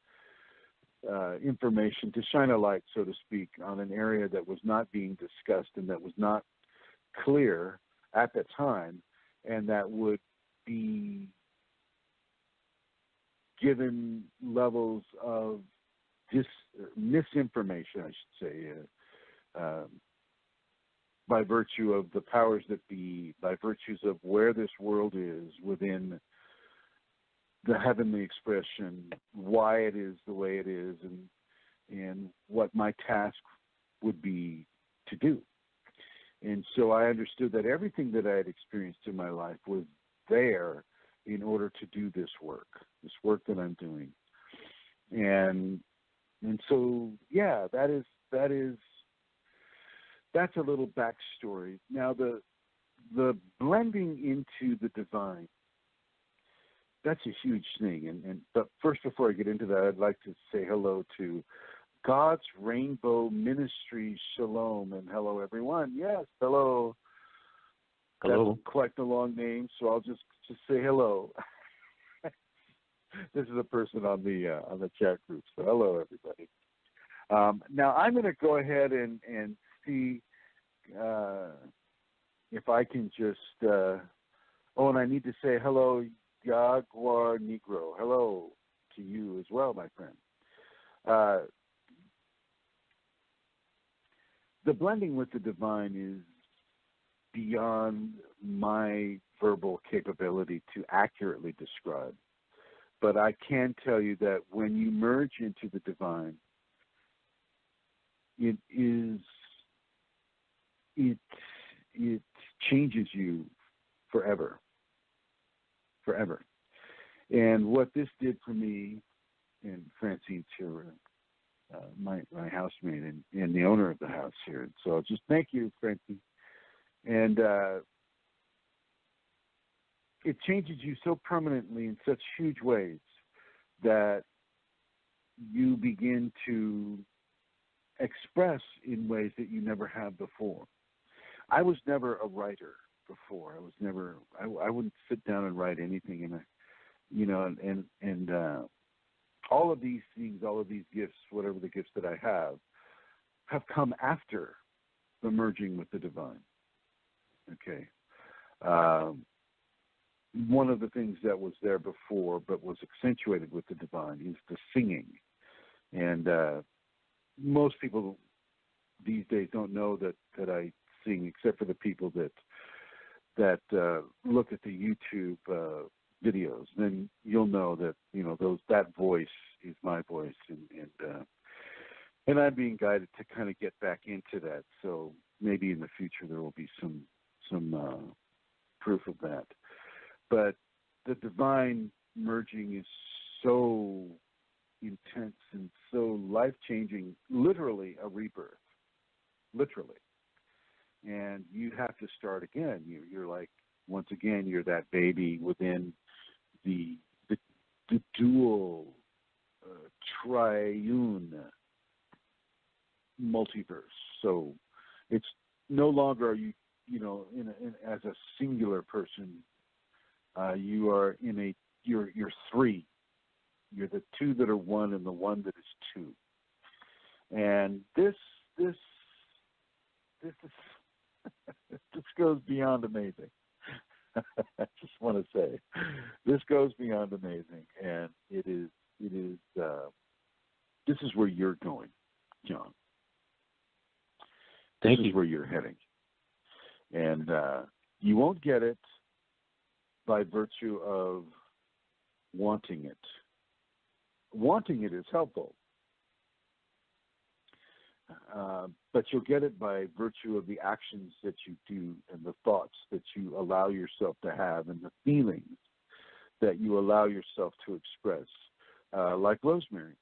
E: information, to shine a light, so to speak, on an area that was not being discussed and that was not clear at the time, and that would be given levels of misinformation, I should say, by virtue of the powers that be, by virtues of where this world is within the heavenly expression, why it is the way it is, and what my task would be to do. And so I understood that everything that I had experienced in my life was there in order to do this work that I'm doing. And so, yeah, that's a little backstory. Now, the blending into the divine, that's a huge thing. But first, before I get into that, I'd like to say hello to God's Rainbow Ministries. Shalom, and hello, everyone. Yes, hello.
D: Hello.
E: That's quite the long name, so I'll just say hello. This is a person on the chat group, so hello, everybody. Now, I'm going to go ahead and see if I can just, and I need to say hello, Jaguar Negro. Hello to you as well, my friend. The blending with the divine is beyond my verbal capability to accurately describe. But I can tell you that when you merge into the divine, it it changes you forever. Forever. And what this did for me, and Francine's here, my housemate and the owner of the house here. So I'll just thank you, Francine. And it changes you so permanently in such huge ways that you begin to express in ways that you never have before. I was never a writer before. I wouldn't sit down and write anything, and all of these things, all of these gifts, whatever the gifts that I have come after the merging with the divine. Okay. One of the things that was there before but was accentuated with the divine is the singing. And most people these days don't know that I sing, except for the people that look at the YouTube videos. Then you'll know that that voice is my voice, and I'm being guided to kind of get back into that. So maybe in the future there will be some proof of that. But the divine merging is so intense and so life-changing, literally a rebirth, literally. And you have to start again. You're like, once again, you're that baby within the dual triune multiverse. So it's no longer are you as a singular person. You are you're three. You're the two that are one and the one that is two. And this is this goes beyond amazing. I just want to say, this goes beyond amazing, and it is. This is where you're going, John. This is where you're heading, and you won't get it by virtue of wanting it. Wanting it is helpful, but you'll get it by virtue of the actions that you do and the thoughts that you allow yourself to have and the feelings that you allow yourself to express. Like Rosemary,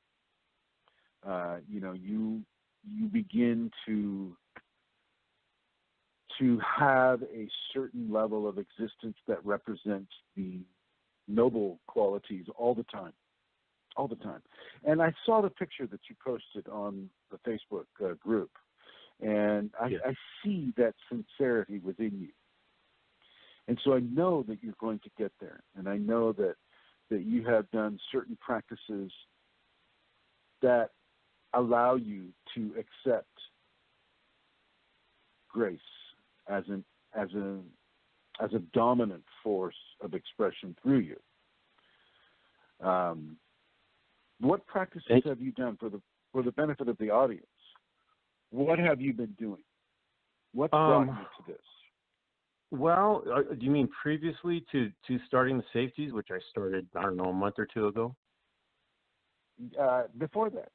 E: you begin to have a certain level of existence that represents the noble qualities all the time. All the time. And I saw the picture that you posted on the Facebook group, and I see that sincerity within you. And so I know that you're going to get there, and I know that you have done certain practices that allow you to accept grace as a dominant force of expression through you. What practices have you done for the benefit of the audience? What have you been doing? What brought you to this?
D: Well, do you mean previously to starting the safeties, which I started, I don't know, a month or two ago?
E: Before that.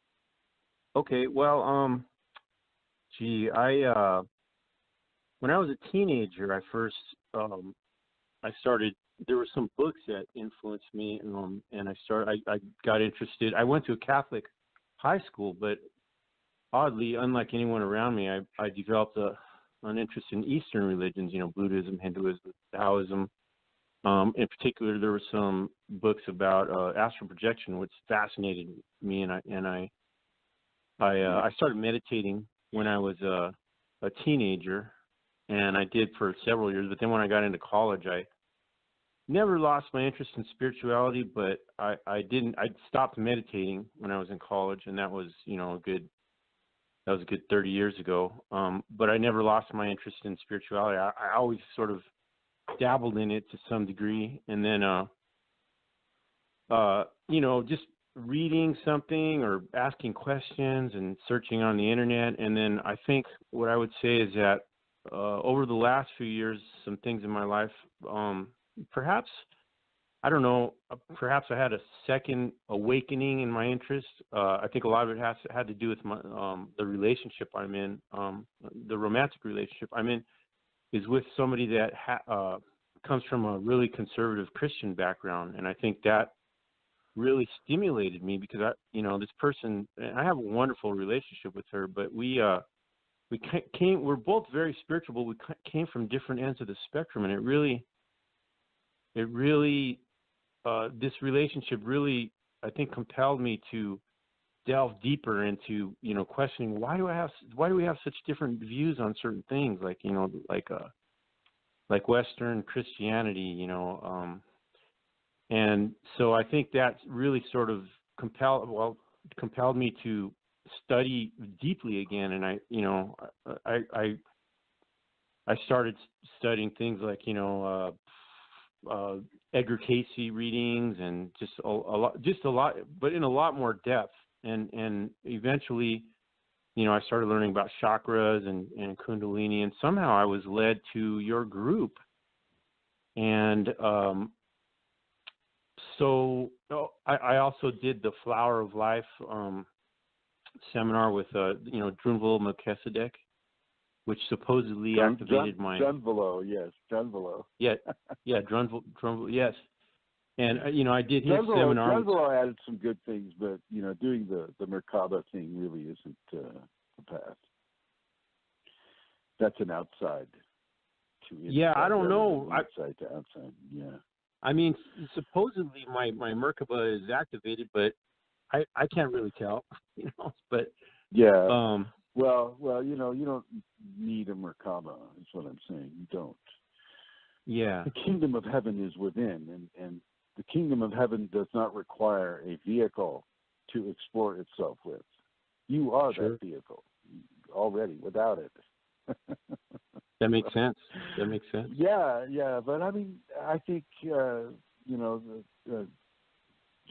D: Okay, well, I when I was a teenager, I started. There were some books that influenced me, and I got interested. I went to a Catholic high school, but oddly, unlike anyone around me, I developed an interest in Eastern religions, Buddhism, Hinduism, Taoism. In particular, there were some books about astral projection, which fascinated me, and I started meditating when I was a teenager, and I did for several years. But then when I got into college, I never lost my interest in spirituality, but I stopped meditating when I was in college, and that was a good 30 years ago. But I never lost my interest in spirituality. I always sort of dabbled in it to some degree, and then just reading something or asking questions and searching on the internet. And then I think what I would say is that over the last few years, some things in my life, perhaps I had a second awakening in my interest. I think a lot of it had to do with my the relationship I'm in, the romantic relationship I'm in. is with somebody that comes from a really conservative Christian background, and I think that really stimulated me because this person, and I have a wonderful relationship with her, but we're both very spiritual, but we came from different ends of the spectrum, and it really, this relationship really, I think, compelled me to delve deeper into, questioning why do we have such different views on certain things, like Western Christianity, and so I think that really sort of compelled me to study deeply again, and I started studying things like Edgar Cayce readings and just a lot, but in a lot more depth, and eventually, I started learning about chakras and Kundalini, and somehow I was led to your group, and so I also did the Flower of Life seminar with Drunvalo Melchizedek, which supposedly activated my
E: Drunvalo, yes, Drunvalo.
D: Yeah, Drunvalo, yes. And I did his seminar.
E: Drunvalo added some good things, but doing the Merkaba thing really isn't the path. That's an outside to inside.
D: Yeah, I don't know.
E: Outside to outside. Yeah.
D: I mean, supposedly my Merkaba is activated, but I can't really tell. But
E: yeah. Well, you don't need a Merkaba, is what I'm saying. You don't.
D: Yeah.
E: The kingdom of heaven is within, and the kingdom of heaven does not require a vehicle to explore itself with. You are that vehicle already without it.
D: That makes sense.
E: Yeah, but I mean, I think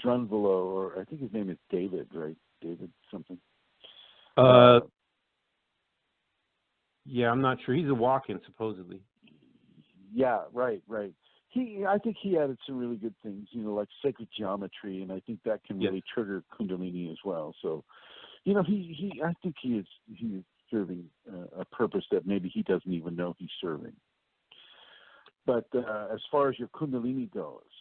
E: Drunvalo, or I think his name is David, right? David something.
D: Yeah, I'm not sure. He's a walk-in, supposedly.
E: Yeah, right. I think he added some really good things, like sacred geometry, and I think that can really trigger Kundalini as well. So, I think he is serving a purpose that maybe he doesn't even know he's serving. But as far as your Kundalini goes,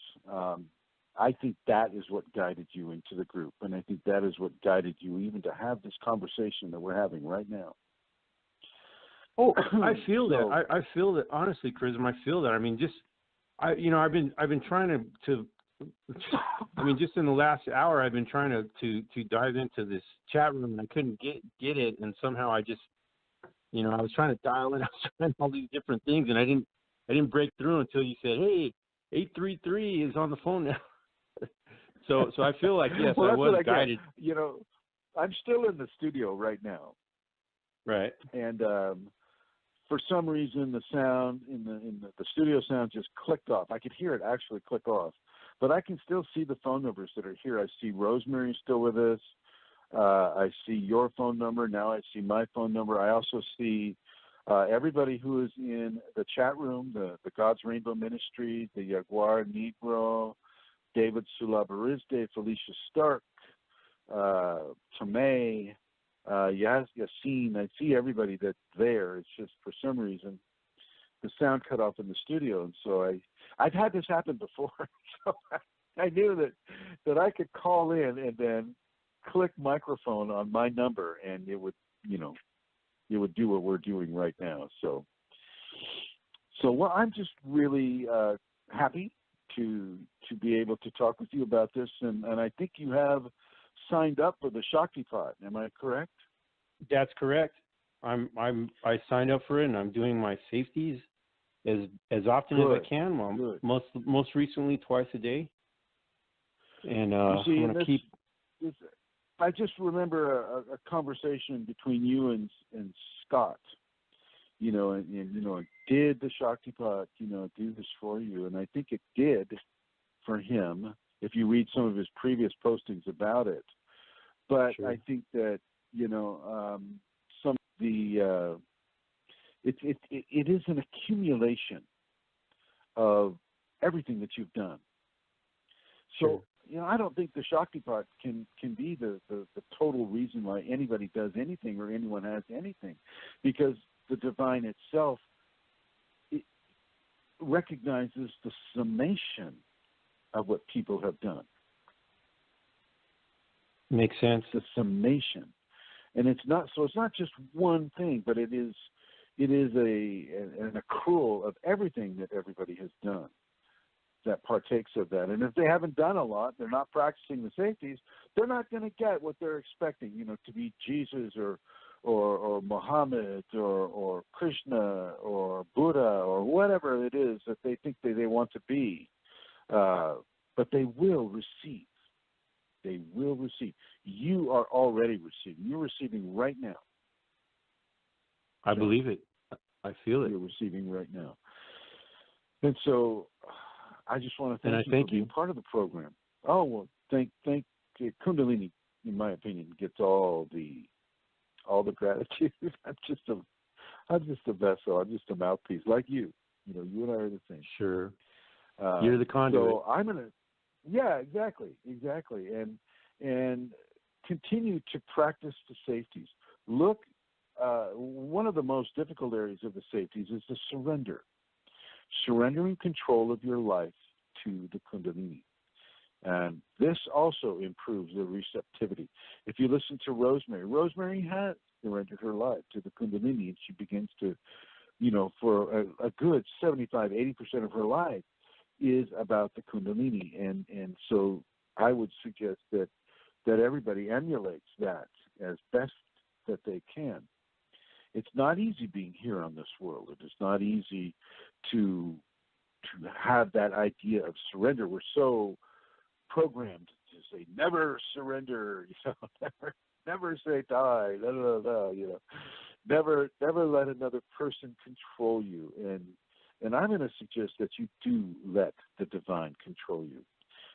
E: I think that is what guided you into the group, and I think that is what guided you even to have this conversation that we're having right now.
D: Oh, I feel that. I feel that, honestly, Chrism. I feel that. I mean, I've been trying to I mean, just in the last hour, I've been trying to dive into this chat room, and I couldn't get it, and somehow I just, I was trying to dial in, I was trying all these different things, and I didn't break through until you said, "Hey, 833 is on the phone now." so I feel like, yes,
E: well,
D: I was guided.
E: I'm still in the studio right now.
D: Right.
E: And for some reason, the sound in the studio sound just clicked off. I could hear it actually click off, but I can still see the phone numbers that are here. I see Rosemary still with us. I see your phone number. Now I see my phone number. I also see everybody who is in the chat room, the God's Rainbow Ministry, the Jaguar Negro, David Sulabarizde, Felicia Stark, Tomei, Yassine. I see everybody that's there. It's just for some reason the sound cut off in the studio, and so I've had this happen before. So I knew that I could call in and then click microphone on my number, and it would do what we're doing right now. So well, I'm just really happy to be able to talk with you about this, and I think you have signed up for the Shaktipat. Am I correct?
D: That's correct. I signed up for it, and I'm doing my safeties as often as I can. Well, most recently twice a day, and I'm going to keep.
E: I just remember a conversation between you and Scott. And did the Shaktipat, do this for you? And I think it did for him, if you read some of his previous postings about it. But sure. I think that, some of the, it is an accumulation of everything that you've done. So, sure. I don't think the Shaktipat can be the total reason why anybody does anything or anyone has anything, because the divine itself recognizes the summation of what people have done.
D: Makes sense.
E: The summation, and it's not just one thing, but it is an accrual of everything that everybody has done that partakes of that. And if they haven't done a lot, they're not practicing the safeties, they're not going to get what they're expecting, to be Jesus or Muhammad or Krishna or Buddha or whatever it is that they think they want to be. But they will receive. They will receive. You are already receiving. You're receiving right now.
D: I believe it. I feel it.
E: You're receiving right now. And so I just want to thank you for being part of the program. Oh, well, thank Kundalini, in my opinion, gets all the gratitude. I'm just a vessel. I'm just a mouthpiece, like you. You and I are the same.
D: Sure. You're the conduit.
E: So I'm gonna. Yeah, exactly, and continue to practice the safeties. Look, one of the most difficult areas of the safeties is the surrendering control of your life to the Kundalini, and this also improves the receptivity. If you listen to Rosemary has surrendered her life to the Kundalini, and she begins to, for a good 75-80% of her life is about the Kundalini, and so I would suggest that everybody emulates that as best that they can. It's not easy being here on this world. It is not easy to have that idea of surrender. We're so programmed to say never surrender, never say die, never let another person control you, and I'm going to suggest that you do let the divine control you.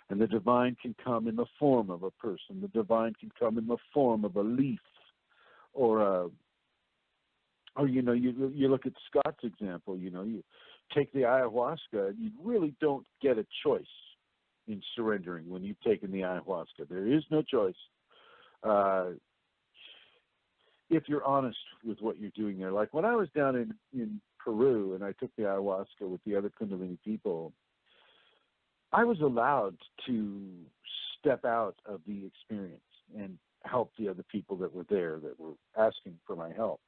E: And the divine can come in the form of a person. The divine can come in the form of a leaf, or you look at Scott's example. You take the ayahuasca, and you really don't get a choice in surrendering when you've taken the ayahuasca. There is no choice. If you're honest with what you're doing there. Like when I was down in Peru and I took the ayahuasca with the other Kundalini people, I was allowed to step out of the experience and help the other people that were there that were asking for my help.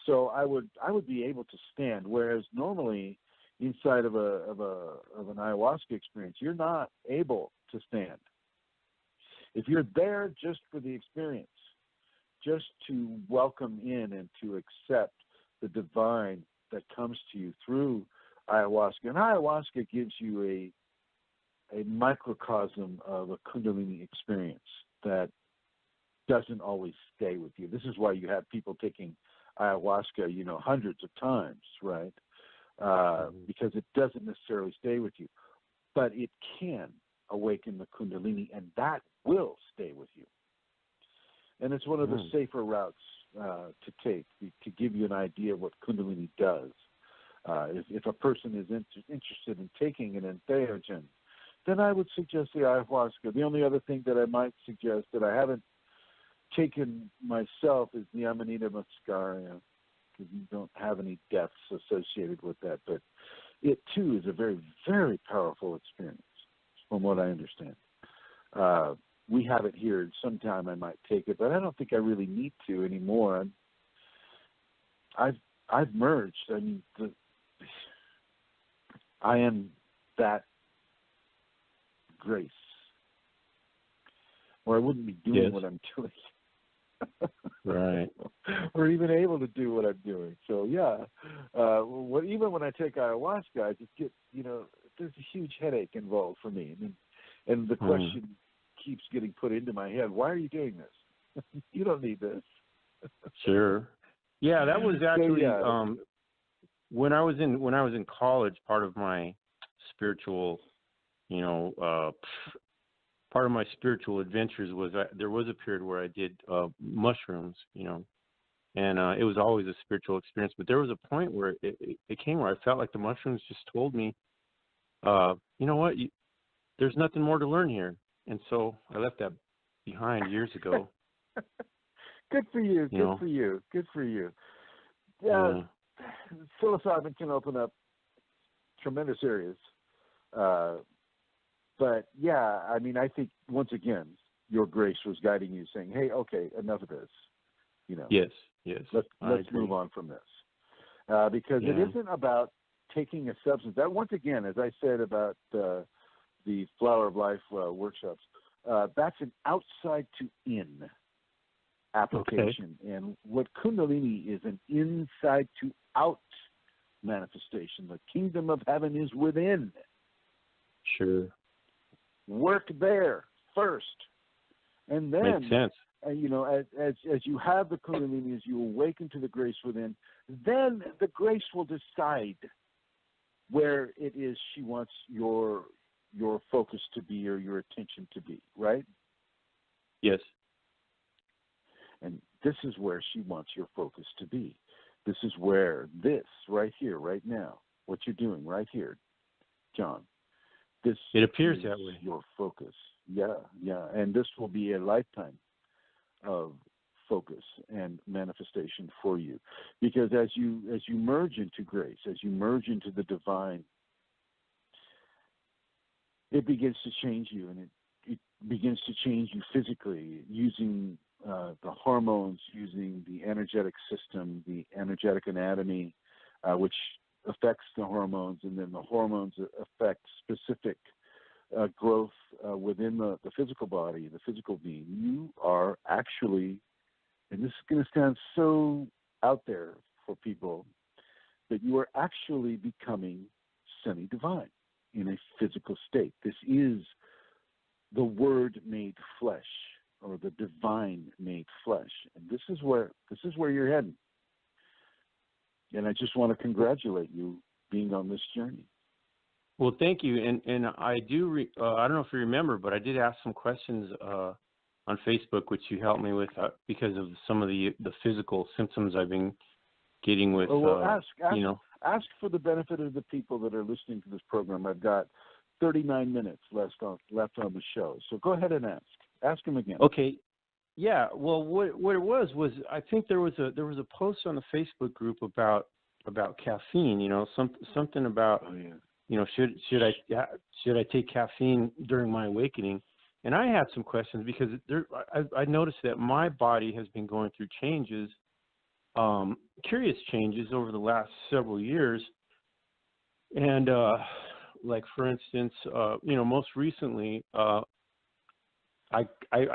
E: So I would be able to stand, whereas normally inside of an ayahuasca experience, you're not able to stand. If you're there just for the experience, just to welcome in and to accept the divine that comes to you through ayahuasca. And ayahuasca gives you a microcosm of a Kundalini experience that doesn't always stay with you. This is why you have people taking ayahuasca, hundreds of times, right? Because it doesn't necessarily stay with you. But it can awaken the Kundalini, and that will stay with you. And it's one of the safer routes to take, to give you an idea of what Kundalini does. If a person is interested in taking an entheogen, then I would suggest the ayahuasca. The only other thing that I might suggest that I haven't taken myself is the Amanita muscaria, because you don't have any deaths associated with that. But it, too, is a very, very powerful experience, from what I understand. We have it here. Sometime I might take it, but I don't think I really need to anymore. I've merged. I mean, I am that grace, or I wouldn't be doing what I'm doing.
D: Right.
E: Or even able to do what I'm doing. So yeah, even when I take ayahuasca, I just get, there's a huge headache involved for me, and the question keeps getting put into my head: why are you doing this? You don't need this.
D: Sure. Yeah, that was actually when I was in college. Part of my spiritual, part of my spiritual adventures was there was a period where I did mushrooms, and it was always a spiritual experience. But there was a point where it came where I felt like the mushrooms just told me, you know what, there's nothing more to learn here. And so I left that behind years ago.
E: Good for you. Good for you. Good for you. Yeah. Psilocybin can open up tremendous areas. But yeah, I mean, I think once again, your grace was guiding you, saying, "Hey, okay, enough of this. You know,
D: Yes.
E: let's move on from this." Because it isn't about taking a substance. That once again, as I said about the Flower of Life workshops, that's an outside to in application, and what Kundalini is an inside to out manifestation. The kingdom of heaven is within.
D: Sure.
E: Work there first, and then
D: makes sense.
E: You know, as you have the Kundalini, as you awaken to the grace within, then the grace will decide where it is she wants your focus to be or your attention to be, right?
D: Yes.
E: And this is where she wants your focus to be. This is where this right here, right now, what you're doing right here, John. This
D: it appears
E: is
D: that way.
E: Your focus. Yeah. And this will be a lifetime of focus and manifestation for you, because as you merge into grace, as you merge into the divine, it begins to change you, and it begins to change you physically, using the hormones, using the energetic system, the energetic anatomy, which affects the hormones, and then the hormones affect specific growth within the physical body, the physical being. You are actually, and this is going to sound so out there for people, but you are actually becoming semi-divine in a physical state. This is the Word made flesh, or the divine made flesh, and this is where you're heading. And I just want to congratulate you being on this journey.
D: Well, thank you, and I do. I don't know if you remember, but I did ask some questions on Facebook, which you helped me with because of some of the physical symptoms I've been getting with.
E: Ask for the benefit of the people that are listening to this program. I've got 39 minutes left on the show, so go ahead and ask. Ask them again.
D: Okay. Yeah. Well, what it was I think there was a post on the Facebook group about caffeine. You know, something about.
E: Oh, yeah.
D: You know, should I take caffeine during my awakening? And I had some questions because I noticed that my body has been going through changes, curious changes over the last several years. And like for instance, most recently, I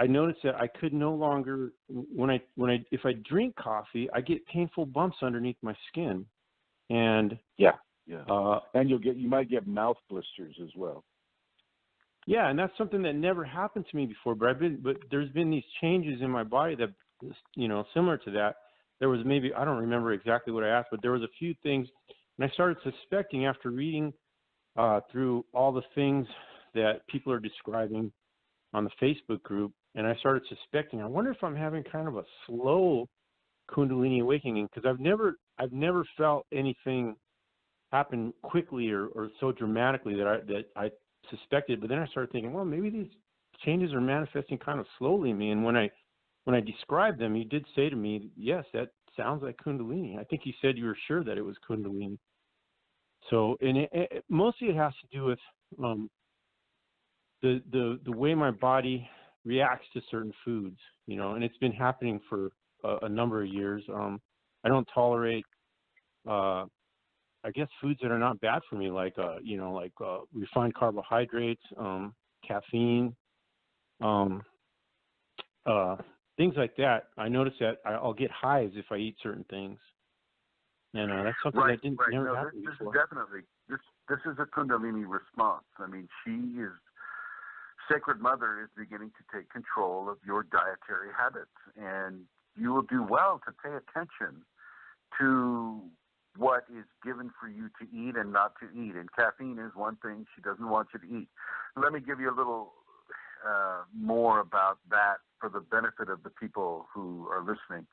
D: noticed that I could no longer if I drink coffee, I get painful bumps underneath my skin, and
E: yeah. And you might get mouth blisters as well.
D: Yeah, and that's something that never happened to me before. But there's been these changes in my body that, similar to that. There was maybe, I don't remember exactly what I asked, but there was a few things, and I started suspecting after reading through all the things that people are describing on the Facebook group, and I started suspecting. I wonder if I'm having kind of a slow Kundalini awakening, because I've never felt anything happen quickly or so dramatically that I suspected. But then I started thinking, well, maybe these changes are manifesting kind of slowly in me. And when I described them, you did say to me, yes, that sounds like Kundalini. I think you said you were sure that it was Kundalini. So, and mostly it has to do with the way my body reacts to certain foods, and it's been happening for a number of years. I don't tolerate I guess foods that are not bad for me, like refined carbohydrates, caffeine, things like that. I notice that I'll get highs if I eat certain things, and that's something that never happened before.
E: This is a Kundalini response. I mean, Sacred Mother is beginning to take control of your dietary habits, and you will do well to pay attention to what is given for you to eat and not to eat. And caffeine is one thing she doesn't want you to eat. Let me give you a little more about that for the benefit of the people who are listening.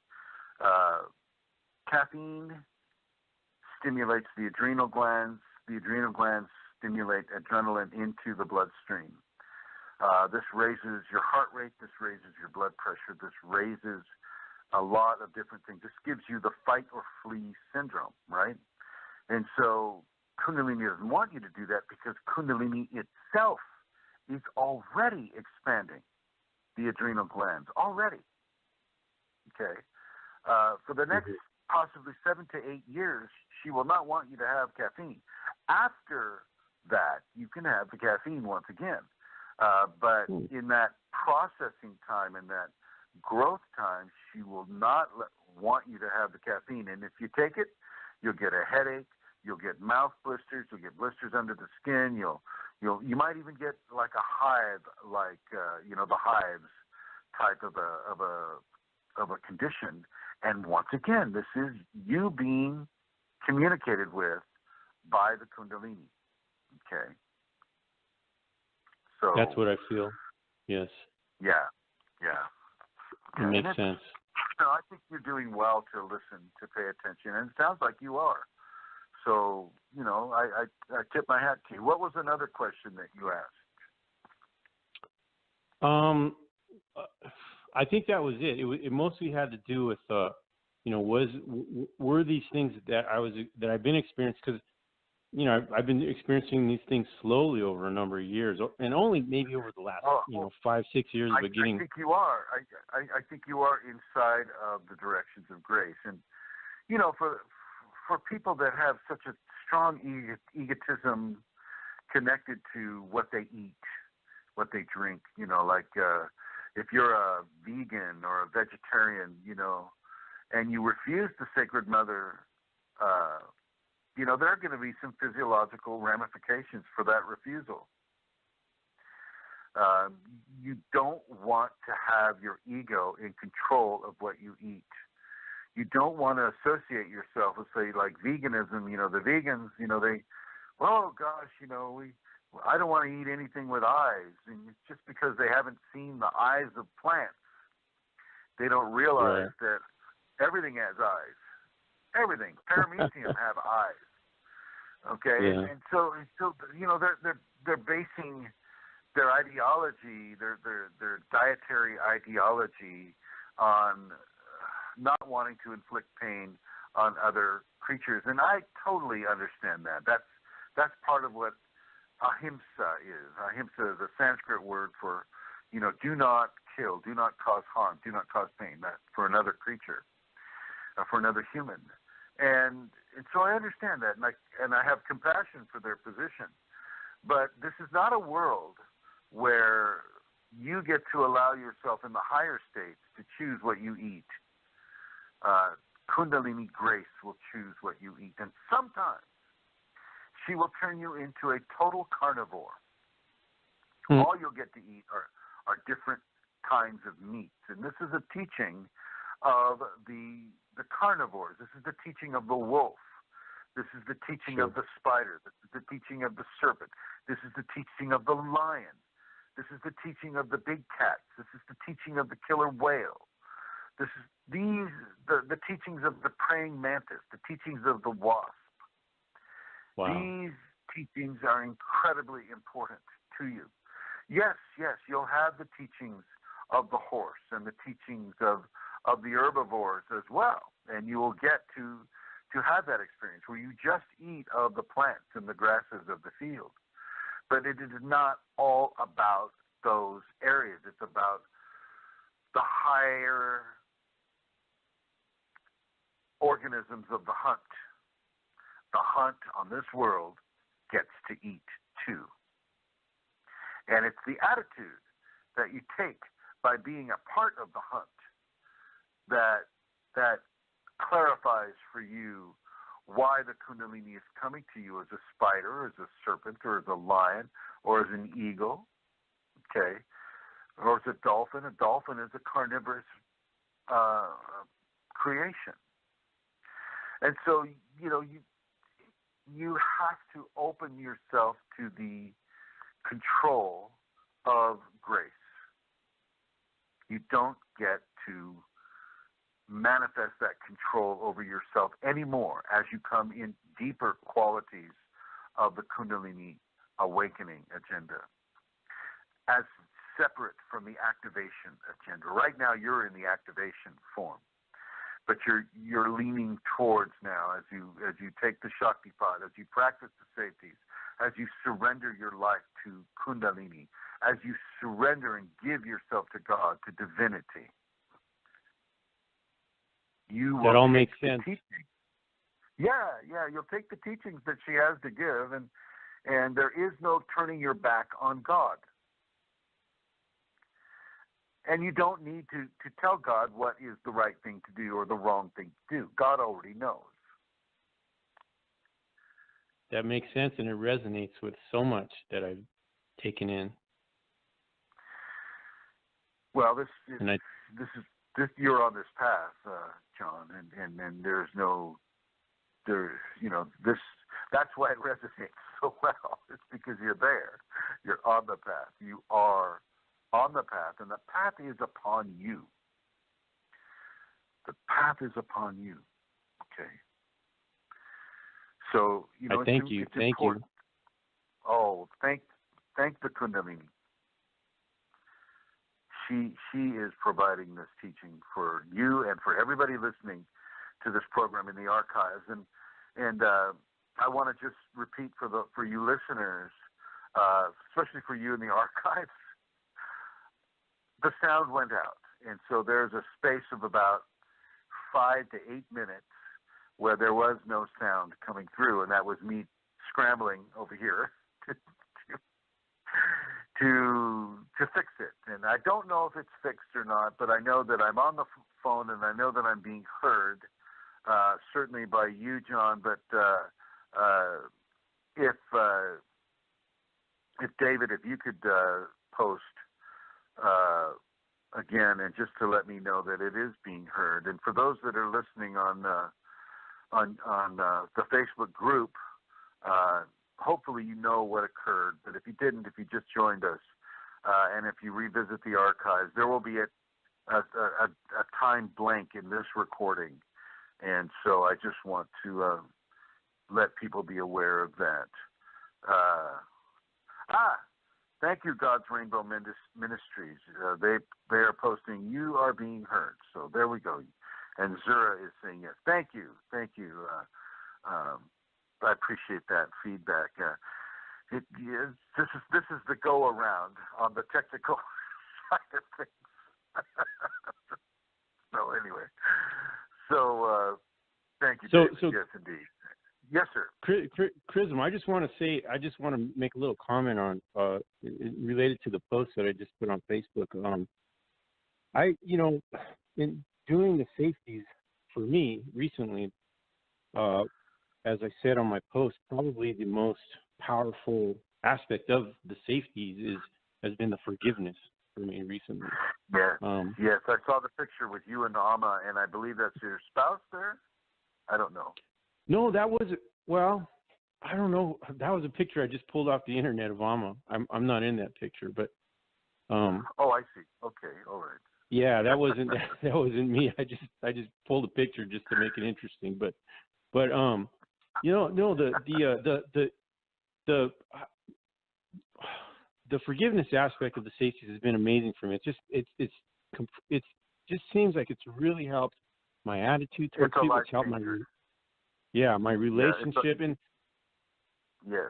E: Caffeine stimulates the adrenal glands. The adrenal glands stimulate adrenaline into the bloodstream. This raises your heart rate. This raises your blood pressure. This raises a lot of different things. This gives you the fight or flee syndrome, right? And so Kundalini doesn't want you to do that because Kundalini itself is already expanding the adrenal glands already. Okay, for the next possibly 7 to 8 years, she will not want you to have caffeine. After that, you can have the caffeine once again. But in that processing time, in that growth time, she will not want you to have the caffeine. And if you take it, you'll get a headache, you'll get mouth blisters, you'll get blisters under the skin, you might even get like a hive, like the hives type of a condition. And once again, this is you being communicated with by the Kundalini. Okay. So
D: that's what I feel. Yes.
E: Yeah.
D: It makes sense.
E: I think you're doing well to listen, to pay attention, and it sounds like you are. So, I tip my hat to you. What was another question that you asked?
D: I think that was it. It mostly had to do with, were these things that I've been experiencing? Because, I've been experiencing these things slowly over a number of years, and only maybe over the last, 5-6 years.
E: I think you are. I think you are inside of the directions of grace, and for people that have such a strong egotism connected to what they eat, what they drink, if you're a vegan or a vegetarian, and you refuse the Sacred Mother, there are going to be some physiological ramifications for that refusal. You don't want to have your ego in control of what you eat. You don't want to associate yourself with, say, like veganism. The vegans, I don't want to eat anything with eyes. And it's just because they haven't seen the eyes of plants. They don't realize that everything has eyes. Everything. Paramecium have eyes. Okay?
D: Yeah.
E: And so they're basing their ideology, their dietary ideology on not wanting to inflict pain on other creatures. And I totally understand that. That's part of what ahimsa is. Ahimsa is a Sanskrit word for, do not kill, do not cause harm, do not cause pain, that for another creature, for another human. And so I understand that, and I have compassion for their position. But this is not a world where you get to allow yourself in the higher states to choose what you eat. Kundalini grace will choose what you eat. And sometimes she will turn you into a total carnivore. All you'll get to eat are different kinds of meats. And this is a teaching of the carnivores. This is the teaching of the wolf. This is the teaching of the spider. This is the teaching of the serpent. This is the teaching of the lion. This is the teaching of the big cats. This is the teaching of the killer whale. This is the teachings of the praying mantis, the teachings of the wasp.
D: Wow.
E: These teachings are incredibly important to you. Yes, you'll have the teachings of the horse and the teachings of the herbivores as well, and you will get to have that experience where you just eat of the plants and the grasses of the field. But it is not all about those areas. It's about the higher organisms of the hunt. The hunt on this world gets to eat too. And it's the attitude that you take by being a part of the hunt that clarifies for you why the Kundalini is coming to you as a spider, as a serpent, or as a lion, or as an eagle, okay, or as a dolphin. A dolphin is a carnivorous creation. And so, you have to open yourself to the control of grace. You don't get to manifest that control over yourself anymore as you come in deeper qualities of the Kundalini awakening agenda, as separate from the activation agenda. Right now, you're in the activation form. but you're leaning towards now as you take the Shaktipat, as you practice the safeties, as you surrender your life to Kundalini, as you surrender and give yourself to God, to divinity. You
D: that
E: will
D: all
E: take
D: makes
E: the
D: sense.
E: teaching. Yeah, you'll take the teachings that she has to give, and there is no turning your back on God. And you don't need to tell God what is the right thing to do or the wrong thing to do. God already knows.
D: That makes sense, and it resonates with so much that I've taken in.
E: Well, this you're on this path, John, and there's that's why it resonates so well. It's because you're there. You're on the path. You are on the path, and the path is upon you. The path is upon you. Okay. So,
D: I thank you.
E: It's
D: thank
E: important.
D: you.
E: Oh, thank the Kundalini. She is providing this teaching for you and for everybody listening to this program in the archives. And I want to just repeat for you listeners, especially for you in the archives, the sound went out. And so there's a space of about 5 to 8 minutes where there was no sound coming through, and that was me scrambling over here to fix it. And I don't know if it's fixed or not, but I know that I'm on the phone, and I know that I'm being heard, certainly by you, John. But if David, if you could post again, and just to let me know that it is being heard. And for those that are listening on the Facebook group, hopefully you know what occurred. But if you didn't, if you just joined us, and if you revisit the archives, there will be a time blank in this recording. And so I just want to let people be aware of that. Thank you, God's Rainbow Ministries. They are posting, you are being heard. So there we go. And Zura is saying yes. Thank you. I appreciate that feedback. This is the go around on the technical side of things. So anyway, thank you, David. Yes, indeed. Yes, sir.
D: Chrism, I just want to make a little comment on related to the post that I just put on Facebook. In doing the safeties for me recently, as I said on my post, probably the most powerful aspect of the safeties has been the forgiveness for me recently.
E: Yeah. Yes, I saw the picture with you and Amma, and I believe that's your spouse there. I don't know.
D: No, I don't know. That was a picture I just pulled off the internet of Amma. I'm not in that picture, but.
E: Oh, I see. Okay, all right.
D: Yeah, that wasn't me. I just pulled a picture just to make it interesting, but the forgiveness aspect of the safeties has been amazing for me. It just seems like it's really helped my attitude towards people. It's helped my relationship, and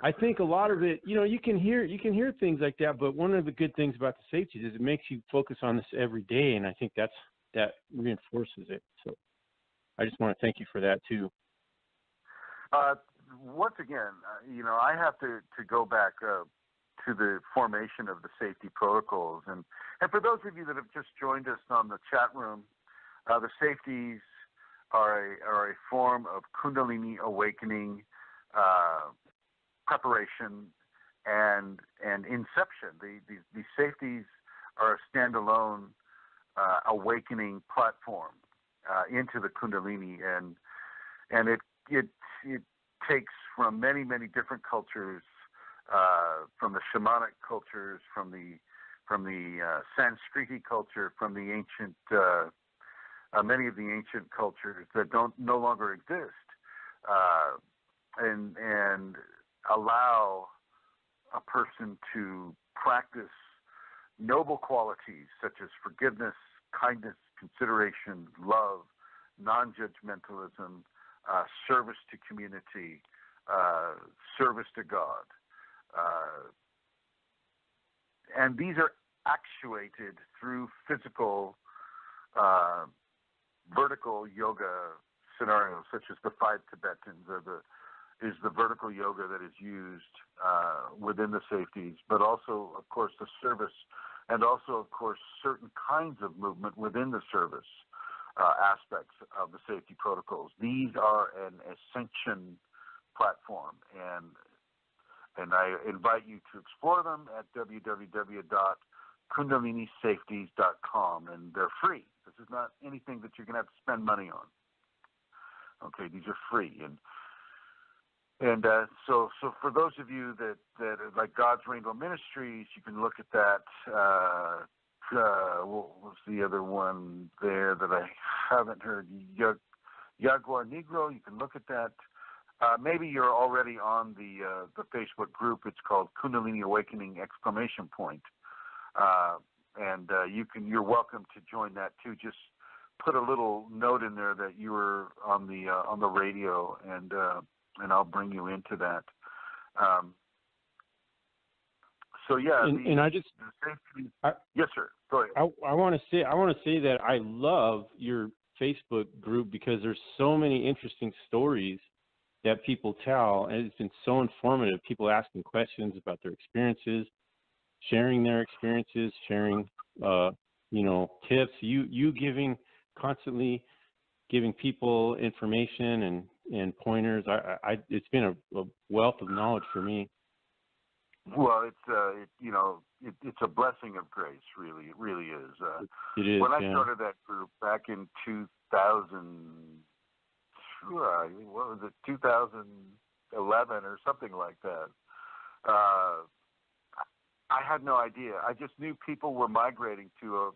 D: I think a lot of it, you can hear things like that, but one of the good things about the safeties is it makes you focus on this every day, and I think that reinforces it. So I just want to thank you for that too.
E: Once again, I have to go back to the formation of the safety protocols, and for those of you that have just joined us on the chat room, the safeties are a form of Kundalini awakening preparation and inception. These safeties are a standalone awakening platform into the Kundalini, and it takes from many different cultures, from the shamanic cultures, from the Sanskriti culture, from the ancient many of the ancient cultures that no longer exist, and allow a person to practice noble qualities such as forgiveness, kindness, consideration, love, non-judgmentalism, service to community, service to God. And these are actuated through physical, vertical yoga scenarios, such as the 5 Tibetans, is the vertical yoga that is used within the safeties, but also, of course, the service, and also, of course, certain kinds of movement within the service aspects of the safety protocols. These are an ascension platform, and I invite you to explore them at www.kundalinisafeties.com, and they're free. This is not anything that you're going to have to spend money on. Okay, these are free, and so for those of you that are like God's Rainbow Ministries, you can look at that. What was the other one there that I haven't heard? Jaguar Negro. You can look at that. Maybe you're already on the Facebook group. It's called Kundalini Awakening ! And you're welcome to join that too. Just put a little note in there that you were on the radio, and I'll bring you into that. So yeah,
D: and I just
E: yes, sir. Go ahead.
D: I want to say that I love your Facebook group because there's so many interesting stories that people tell, and it's been so informative. People asking questions about their experiences, sharing their experiences, sharing tips. You constantly giving people information and pointers. It's been a wealth of knowledge for me.
E: Well, it's a blessing of grace, really. It really is.
D: It is.
E: When I started that group back in 2000, what was it, 2011 or something like that, I had no idea. I just knew people were migrating to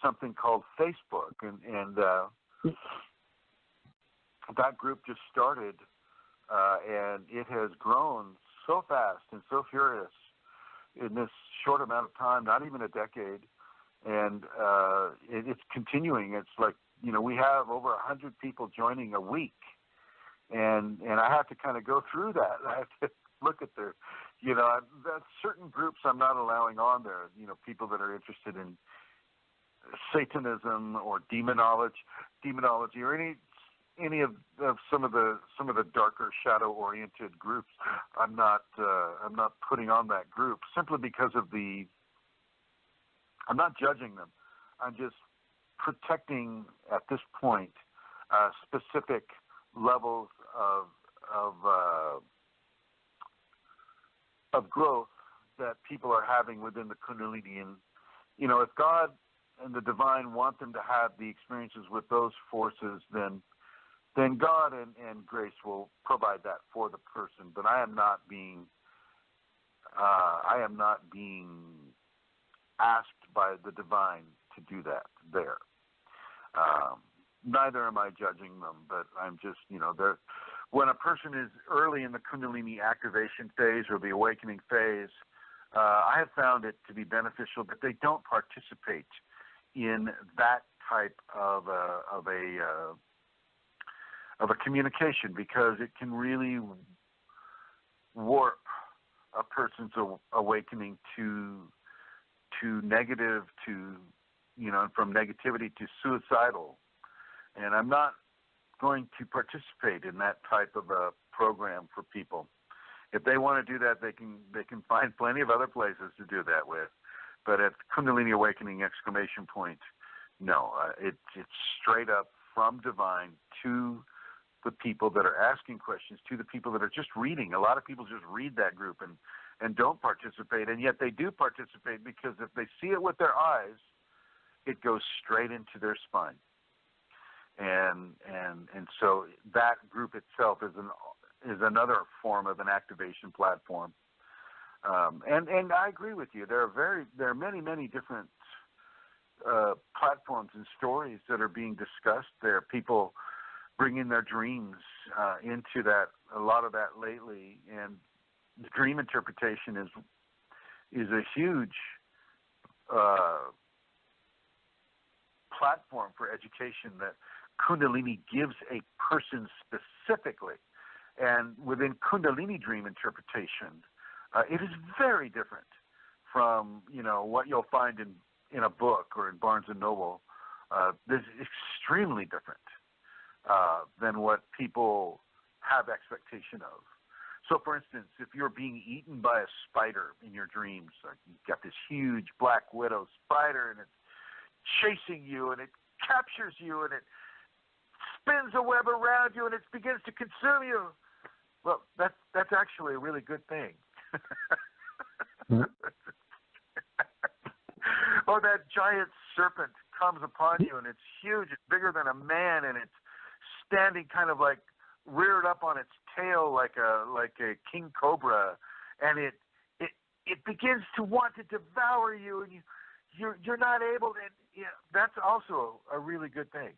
E: something called Facebook, and that group just started, and it has grown so fast and so furious in this short amount of time, not even a decade, and it's continuing. It's like, we have over 100 people joining a week, and I have to kind of go through that. I have to look at their, that's certain groups I'm not allowing on there, people that are interested in Satanism or demonology, or any of some of the darker shadow-oriented groups. I'm not putting on that group simply because of I'm not judging them. I'm just protecting at this point specific levels of growth that people are having within the Kundalini. And if God and the divine want them to have the experiences with those forces, then God and grace will provide that for the person. But I am not being asked by the divine to do that there. Neither am I judging them, but I'm just, when a person is early in the Kundalini activation phase or the awakening phase, I have found it to be beneficial that they don't participate in that type of a communication, because it can really warp a person's awakening to negative, from negativity to suicidal. And I'm not going to participate in that type of a program for people. If they want to do that, they can find plenty of other places to do that with. But at Kundalini Awakening ! No, it's straight up from divine to the people that are asking questions, to the people that are just reading. A lot of people just read that group and don't participate, and yet they do participate, because if they see it with their eyes, it goes straight into their spine. And so that group itself is another form of an activation platform. And I agree with you. There are many different platforms and stories that are being discussed. There are people bringing their dreams into that. A lot of that lately, and the dream interpretation is a huge platform for education that Kundalini gives a person specifically. And within Kundalini dream interpretation, it is very different from, what you'll find in a book or in Barnes & Noble. This is extremely different than what people have expectation of. So, for instance, if you're being eaten by a spider in your dreams, like you've got this huge black widow spider and it's chasing you and it captures you and it spins a web around you and it begins to consume you. Well, that's actually a really good thing. Or that giant serpent comes upon you and it's huge, it's bigger than a man, and it's standing kind of like reared up on its tail like a king cobra, and it begins to want to devour you, and you're not able to. That's also a really good thing.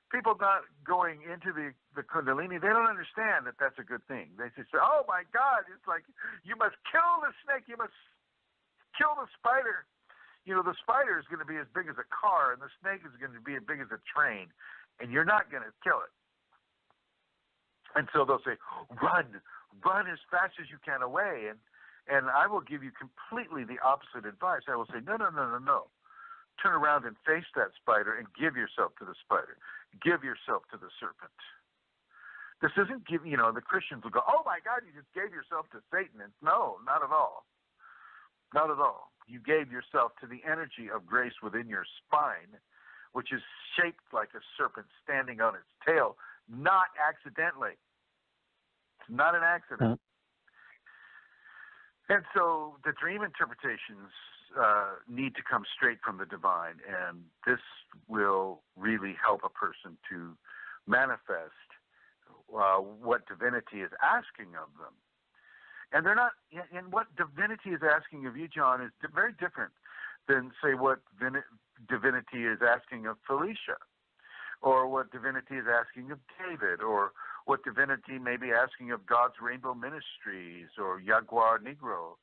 E: People not going into the Kundalini, they don't understand that that's a good thing. They just say, "Oh my God!" It's like you must kill the snake, you must kill the spider. The spider is going to be as big as a car, and the snake is going to be as big as a train, and you're not going to kill it. And so they'll say, run as fast as you can away. And I will give you completely the opposite advice. I will say, no. Turn around and face that spider and give yourself to the spider. Give yourself to the serpent. This isn't giving, the Christians will go, oh my God, you just gave yourself to Satan. And no, not at all. Not at all. You gave yourself to the energy of grace within your spine, which is shaped like a serpent standing on its tail, not accidentally. It's not an accident. And so the dream interpretations need to come straight from the divine, and this will really help a person to manifest what divinity is asking of them. And they're not, and what divinity is asking of you, John, is very different than, say, what divinity is asking of Felicia, or what divinity is asking of David, or what divinity may be asking of God's Rainbow Ministries or Jaguar Negro.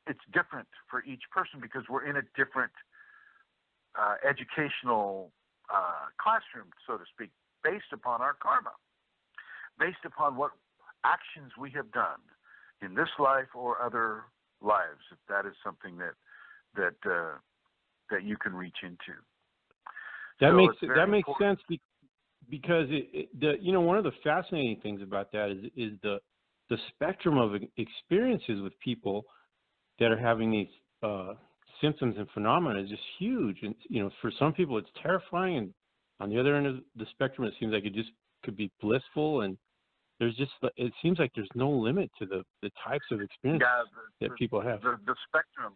E: It's different for each person because we're in a different educational classroom, so to speak, based upon our karma, based upon what actions we have done in this life or other lives. If that is something that you can reach into.
D: That makes sense because one of the fascinating things about that is the spectrum of experiences with people that are having these symptoms and phenomena is just huge. And for some people it's terrifying, and on the other end of the spectrum it seems like it just could be blissful, and it seems like there's no limit to the types of experiences that people have.
E: The spectrum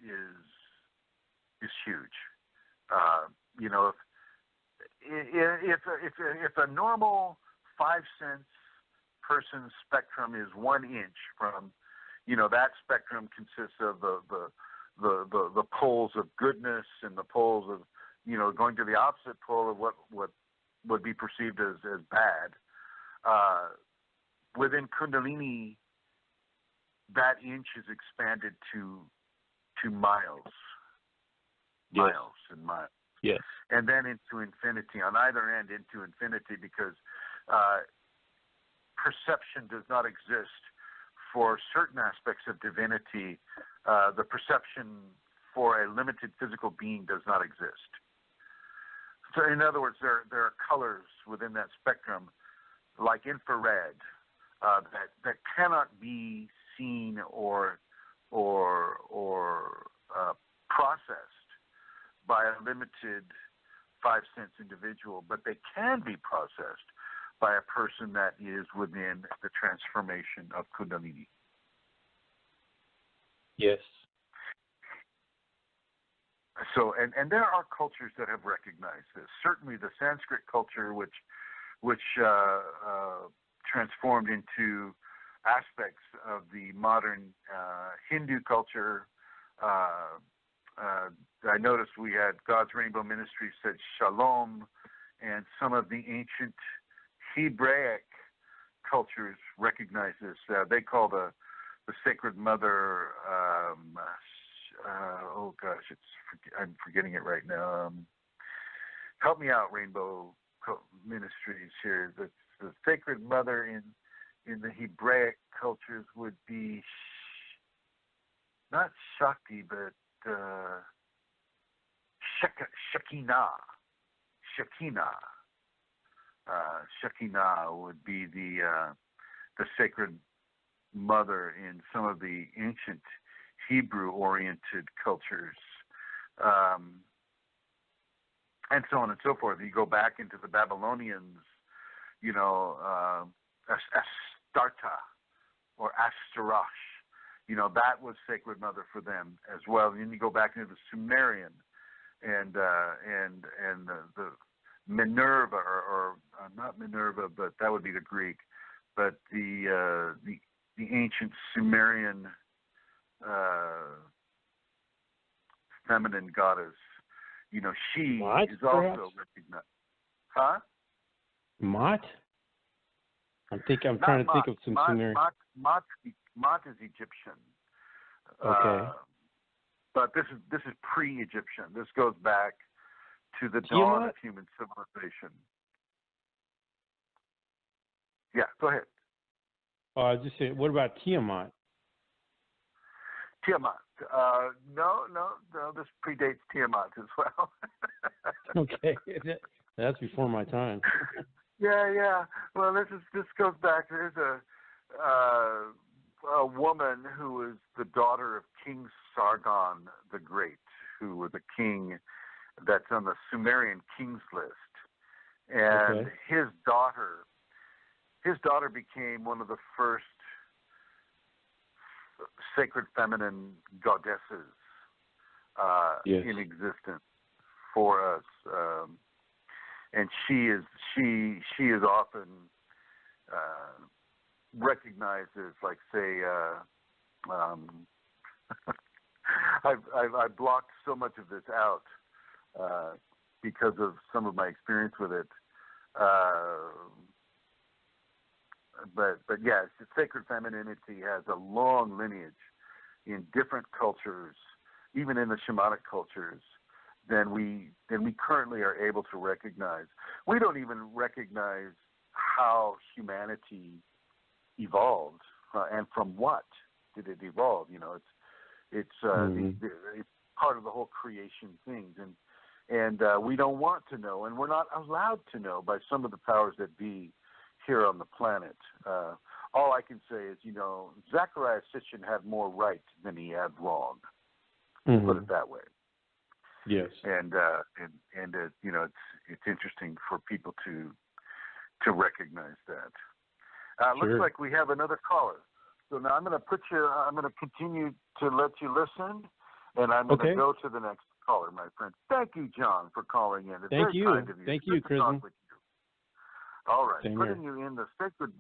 E: is huge. If a normal 5-sense person's spectrum is 1 inch from, that spectrum consists of the poles of goodness and the poles of, going to the opposite pole of what would be perceived as bad. Within Kundalini, that inch is expanded to miles.
D: Yes.
E: Miles and miles.
D: Yes.
E: And then into infinity, on either end into infinity, because perception does not exist for certain aspects of divinity. The perception for a limited physical being does not exist. So in other words, there are colors within that spectrum, like infrared, that cannot be seen or processed by a limited 5-sense individual, but they can be processed by a person that is within the transformation of Kundalini.
D: Yes.
E: So, and there are cultures that have recognized this. Certainly, the Sanskrit culture, which transformed into aspects of the modern Hindu culture. I noticed we had God's Rainbow Ministry said Shalom, and some of the ancient Hebraic cultures recognize this. They call the the Sacred Mother. Oh gosh, I'm forgetting it right now. Help me out, Rainbow Ministries here. The Sacred Mother in the Hebraic cultures would be not Shakti, but Shekinah. Shekinah would be the Sacred Mother in some of the ancient Hebrew-oriented cultures, and so on and so forth. You go back into the Babylonians, Astarta or Astaroth, that was Sacred Mother for them as well. And then you go back into the Sumerian and the Minerva, or not Minerva, but that would be the Greek, but the ancient Sumerian feminine goddess. She
D: Mot,
E: is also
D: perhaps?
E: recognized. Huh?
D: Mot? I'm trying to think of some Sumerian.
E: Mot is Egyptian.
D: Okay.
E: But this is pre-Egyptian. This goes back to the dawn
D: Tiamat?
E: of human civilization. Yeah, go ahead.
D: I was just saying, what about Tiamat?
E: Tiamat. No, this predates Tiamat as well.
D: Okay, that's before my time.
E: Yeah. Well, this goes back. There's a woman who was the daughter of King Sargon the Great, who was a king that's on the Sumerian kings list, and
D: Okay.
E: his daughter became one of the first sacred feminine goddesses
D: Yes.
E: in existence for us, and she is often recognized as, like, say, I've blocked so much of this out because of some of my experience with it. But yes, sacred femininity has a long lineage in different cultures, even in the shamanic cultures, than we currently are able to recognize. We don't even recognize how humanity evolved, and from what did it evolve? It's it's part of the whole creation things, and we don't want to know, and we're not allowed to know by some of the powers that be here on the planet. All I can say is, Zachariah Sitchin had more right than he had wrong. Put it that way.
D: Yes.
E: And it's interesting for people to recognize that.
D: Sure.
E: Looks like we have another caller. So now I'm going to continue to let you listen, and I'm going to go to the next caller, my friend. Thank you, John, for calling in. It's
D: Thank
E: very
D: you.
E: kind of you.
D: Thank
E: It's
D: you,
E: good to talk
D: Chrism.
E: with you. All right.
D: Same
E: Putting
D: here.
E: you in the sacred.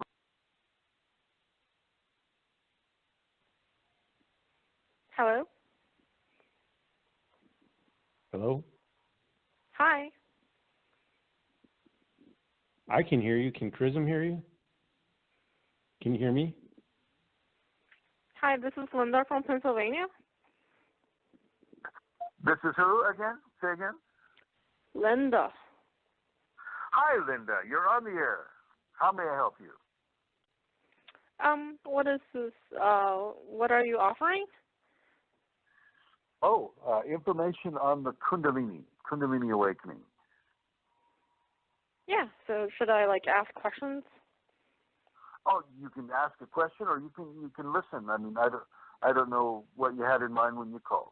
F: Hello?
D: Hello?
F: Hi.
D: I can hear you. Can Chrism hear you? Can you hear me?
F: Hi, this is Linda from Pennsylvania.
E: This is who again? Say again.
F: Linda.
E: Hi, Linda. You're on the air. How may I help you?
F: What is this, what are you offering?
E: Oh, information on the Kundalini awakening.
F: Yeah, so should I, ask questions?
E: Oh, you can ask a question, or you can listen. I mean, I don't know what you had in mind when you called.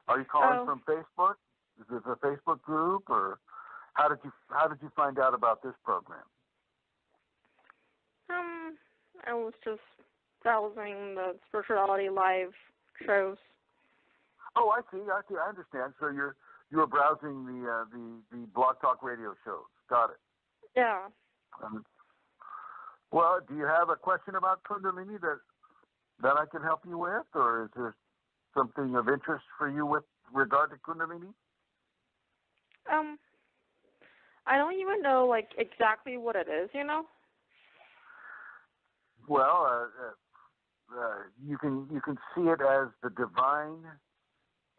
E: Are you calling from Facebook? Is this a Facebook group, or how did you find out about this program?
F: I was just browsing the spirituality live shows.
E: Oh, I see. I understand. So you were browsing the Blog Talk radio shows. Got it.
F: Yeah.
E: Well, do you have a question about Kundalini that I can help you with, or is there something of interest for you with regard to Kundalini?
F: I don't even know, exactly what it is,
E: Well, you can see it as the divine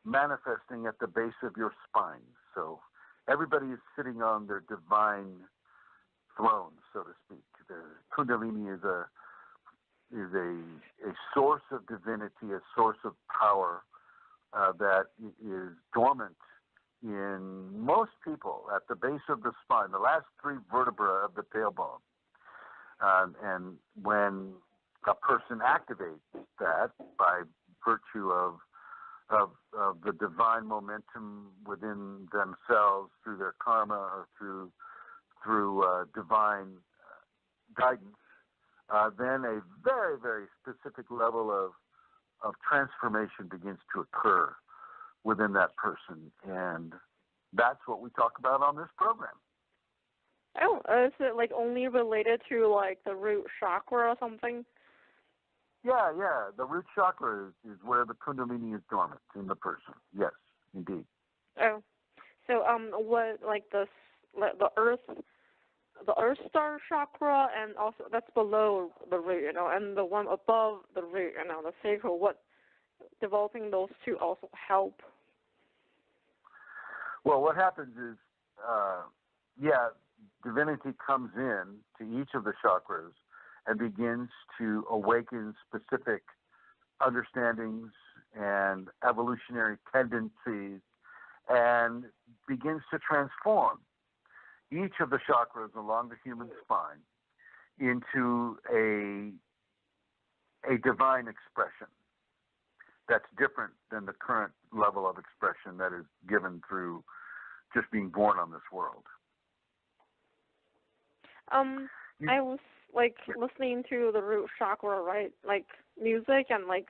E: manifesting at the base of your spine. So everybody is sitting on their divine throne, so to speak. The Kundalini is a source of divinity, a source of power that is dormant in most people at the base of the spine, the last three vertebrae of the tailbone. And when a person activates that by virtue of the divine momentum within themselves through their karma or through divine guidance, then a very, very specific level of transformation begins to occur within that person. And that's what we talk about on this program.
F: Oh, is it like only related to like the root chakra or something?
E: Yeah. The root chakra is where the Kundalini is dormant in the person. Yes, indeed.
F: Oh, so what like the earth star chakra, and also that's below the root, and the one above the root, the sacral. What developing those two also help?
E: Well, what happens is, divinity comes in to each of the chakras and begins to awaken specific understandings and evolutionary tendencies and begins to transform each of the chakras along the human spine into a divine expression that's different than the current level of expression that is given through just being born on this world.
F: I was like listening to the root chakra, right? Like music, and like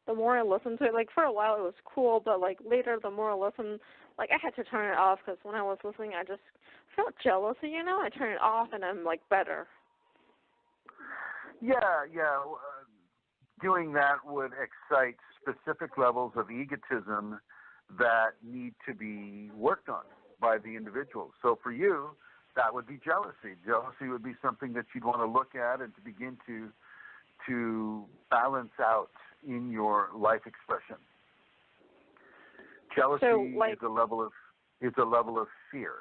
F: the more I listened to it, like for a while it was cool, but like later the more I listened, like I had to turn it off because when I was listening, I just felt jealousy, I turned it off and I'm like better.
E: Yeah. Doing that would excite specific levels of egotism that need to be worked on by the individual. So for you, that would be jealousy. Jealousy would be something that you'd want to look at and to begin to balance out in your life expression. Jealousy is a level of fear,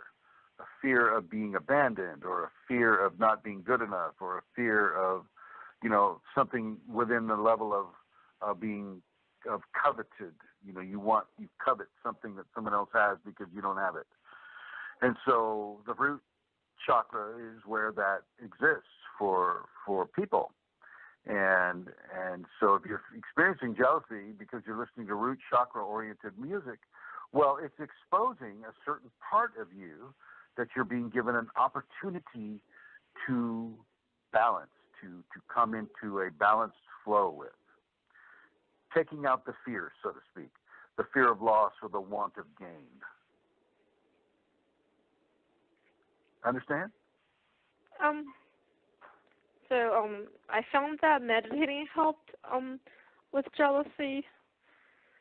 E: a fear of being abandoned, or a fear of not being good enough, or a fear of something within the level of being coveted. You covet something that someone else has because you don't have it. And so the root chakra is where that exists for people. And so if you're experiencing jealousy because you're listening to root chakra oriented music, well, it's exposing a certain part of you that you're being given an opportunity to balance, to come into a balanced flow with. Taking out the fear, so to speak, the fear of loss or the want of gain. Understand?
F: So I found that meditating helped with jealousy,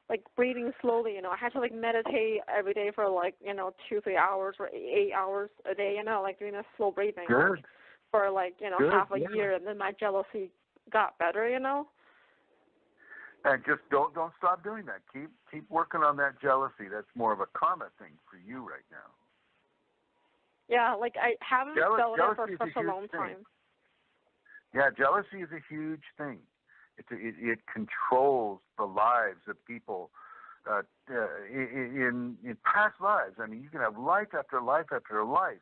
F: like breathing slowly. I had to like meditate every day for like 2-3 hours or 8 hours a day. Like doing a slow breathing.
E: Good.
F: Like, for like
E: Good,
F: half a year, and then my jealousy got better.
E: And just don't stop doing that. Keep working on that jealousy. That's more of a karma thing for you right now.
F: Yeah, like I haven't felt it for such a long time.
E: Yeah, jealousy is a huge thing. It controls the lives of people in past lives. I mean, you can have life after life after life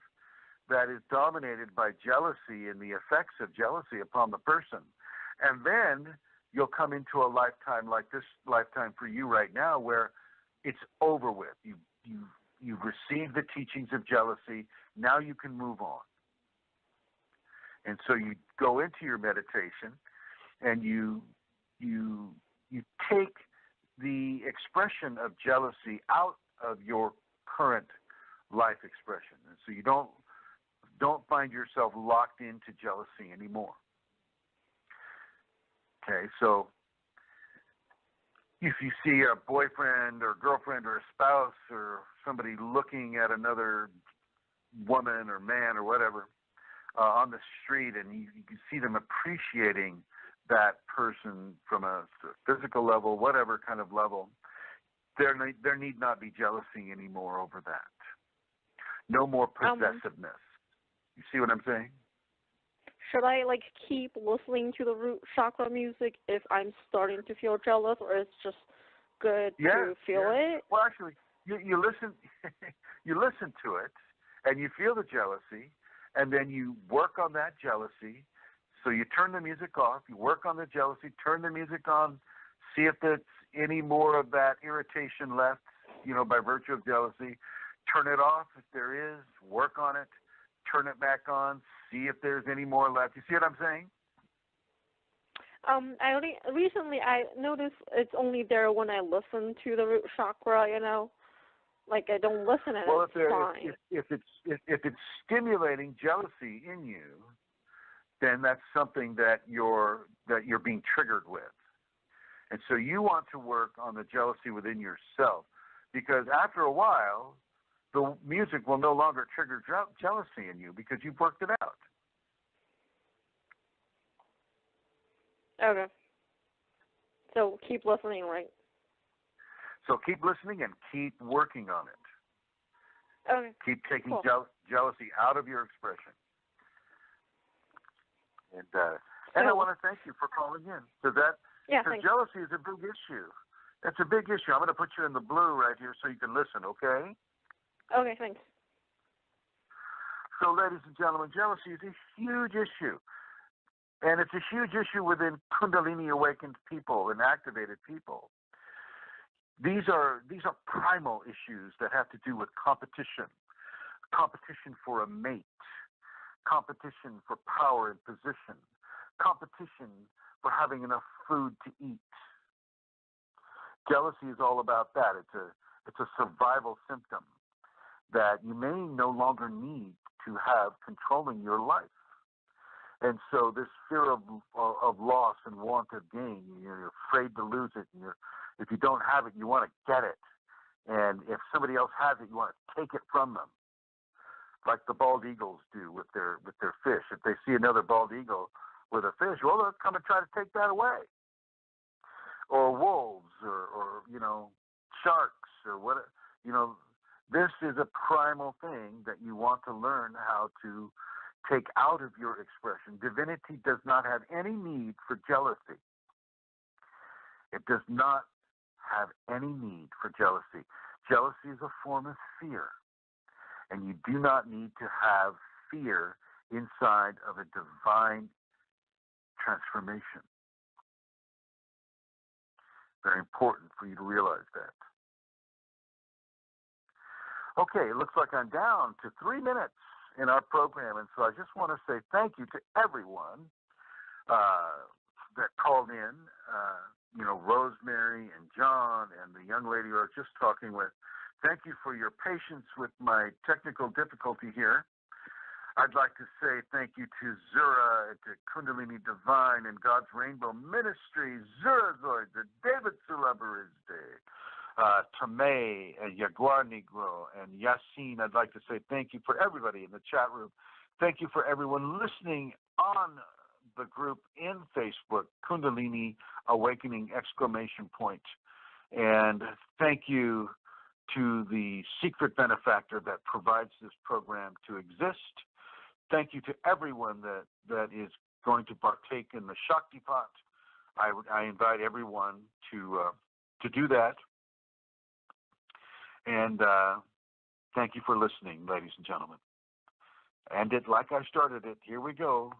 E: that is dominated by jealousy and the effects of jealousy upon the person. And then you'll come into a lifetime like this lifetime for you right now where it's over with. You've received the teachings of jealousy. Now you can move on. And so you go into your meditation and you take the expression of jealousy out of your current life expression. And so you don't find yourself locked into jealousy anymore. Okay, so if you see a boyfriend or girlfriend or a spouse or somebody looking at another woman or man or whatever on the street, and you can see them appreciating that person from a physical level, whatever kind of level, there need not be jealousy anymore over that. No more possessiveness. You see what I'm saying?
F: Should I like keep listening to the root chakra music if I'm starting to feel jealous, or it's just good to feel it?
E: Well, actually, you listen, you listen to it, and you feel the jealousy, and then you work on that jealousy. So you turn the music off, you work on the jealousy, turn the music on, see if there's any more of that irritation left, by virtue of jealousy. Turn it off if there is, work on it, turn it back on, see if there's any more left. You see what I'm saying?
F: Recently I noticed it's only there when I listen to the root chakra, like I don't listen and
E: well,
F: it's fine.
E: If it's stimulating jealousy in you, then that's something that you're being triggered with. And so you want to work on the jealousy within yourself, because after a while, the music will no longer trigger jealousy in you because you've worked it out.
F: Okay. So keep listening, right?
E: So keep listening and keep working on it.
F: Okay.
E: Keep taking
F: cool.
E: Jealousy out of your expression. And I want to thank you for calling in. Because jealousy is a big issue. That's a big issue. I'm going to put you in the blue right here so you can listen, okay?
F: Okay, thanks.
E: So, ladies and gentlemen, jealousy is a huge issue. And it's a huge issue within Kundalini awakened people and activated people. These are primal issues that have to do with competition for a mate, competition for power and position, competition for having enough food to eat. Jealousy is all about that. It's a survival symptom that you may no longer need to have controlling your life. And so this fear of loss and want of gain, you're afraid to lose it. And if you don't have it, you want to get it. And if somebody else has it, you want to take it from them, like the bald eagles do with their fish. If they see another bald eagle with a fish, well, they'll come and try to take that away. Or wolves, or sharks, or what. This is a primal thing that you want to learn how to take out of your expression. Divinity does not have any need for jealousy. It does not have any need for jealousy. Jealousy is a form of fear. And you do not need to have fear inside of a divine transformation. Very important for you to realize that. Okay, it looks like I'm down to 3 minutes in our program, and so I just want to say thank you to everyone that called in, Rosemary and John and the young lady who I was just talking with. Thank you for your patience with my technical difficulty here. I'd like to say thank you to Zura, to Kundalini Divine and God's Rainbow Ministries, Zurazoid, to David Sulabarizde, to May, Jaguar Negro, and Yassine. I'd like to say thank you for everybody in the chat room. Thank you for everyone listening on the group in Facebook, Kundalini Awakening ! And thank you to the secret benefactor that provides this program to exist. Thank you to everyone that is going to partake in the Shaktipat. I invite everyone to do that. And thank you for listening, ladies and gentlemen. And it like I started it. Here we go.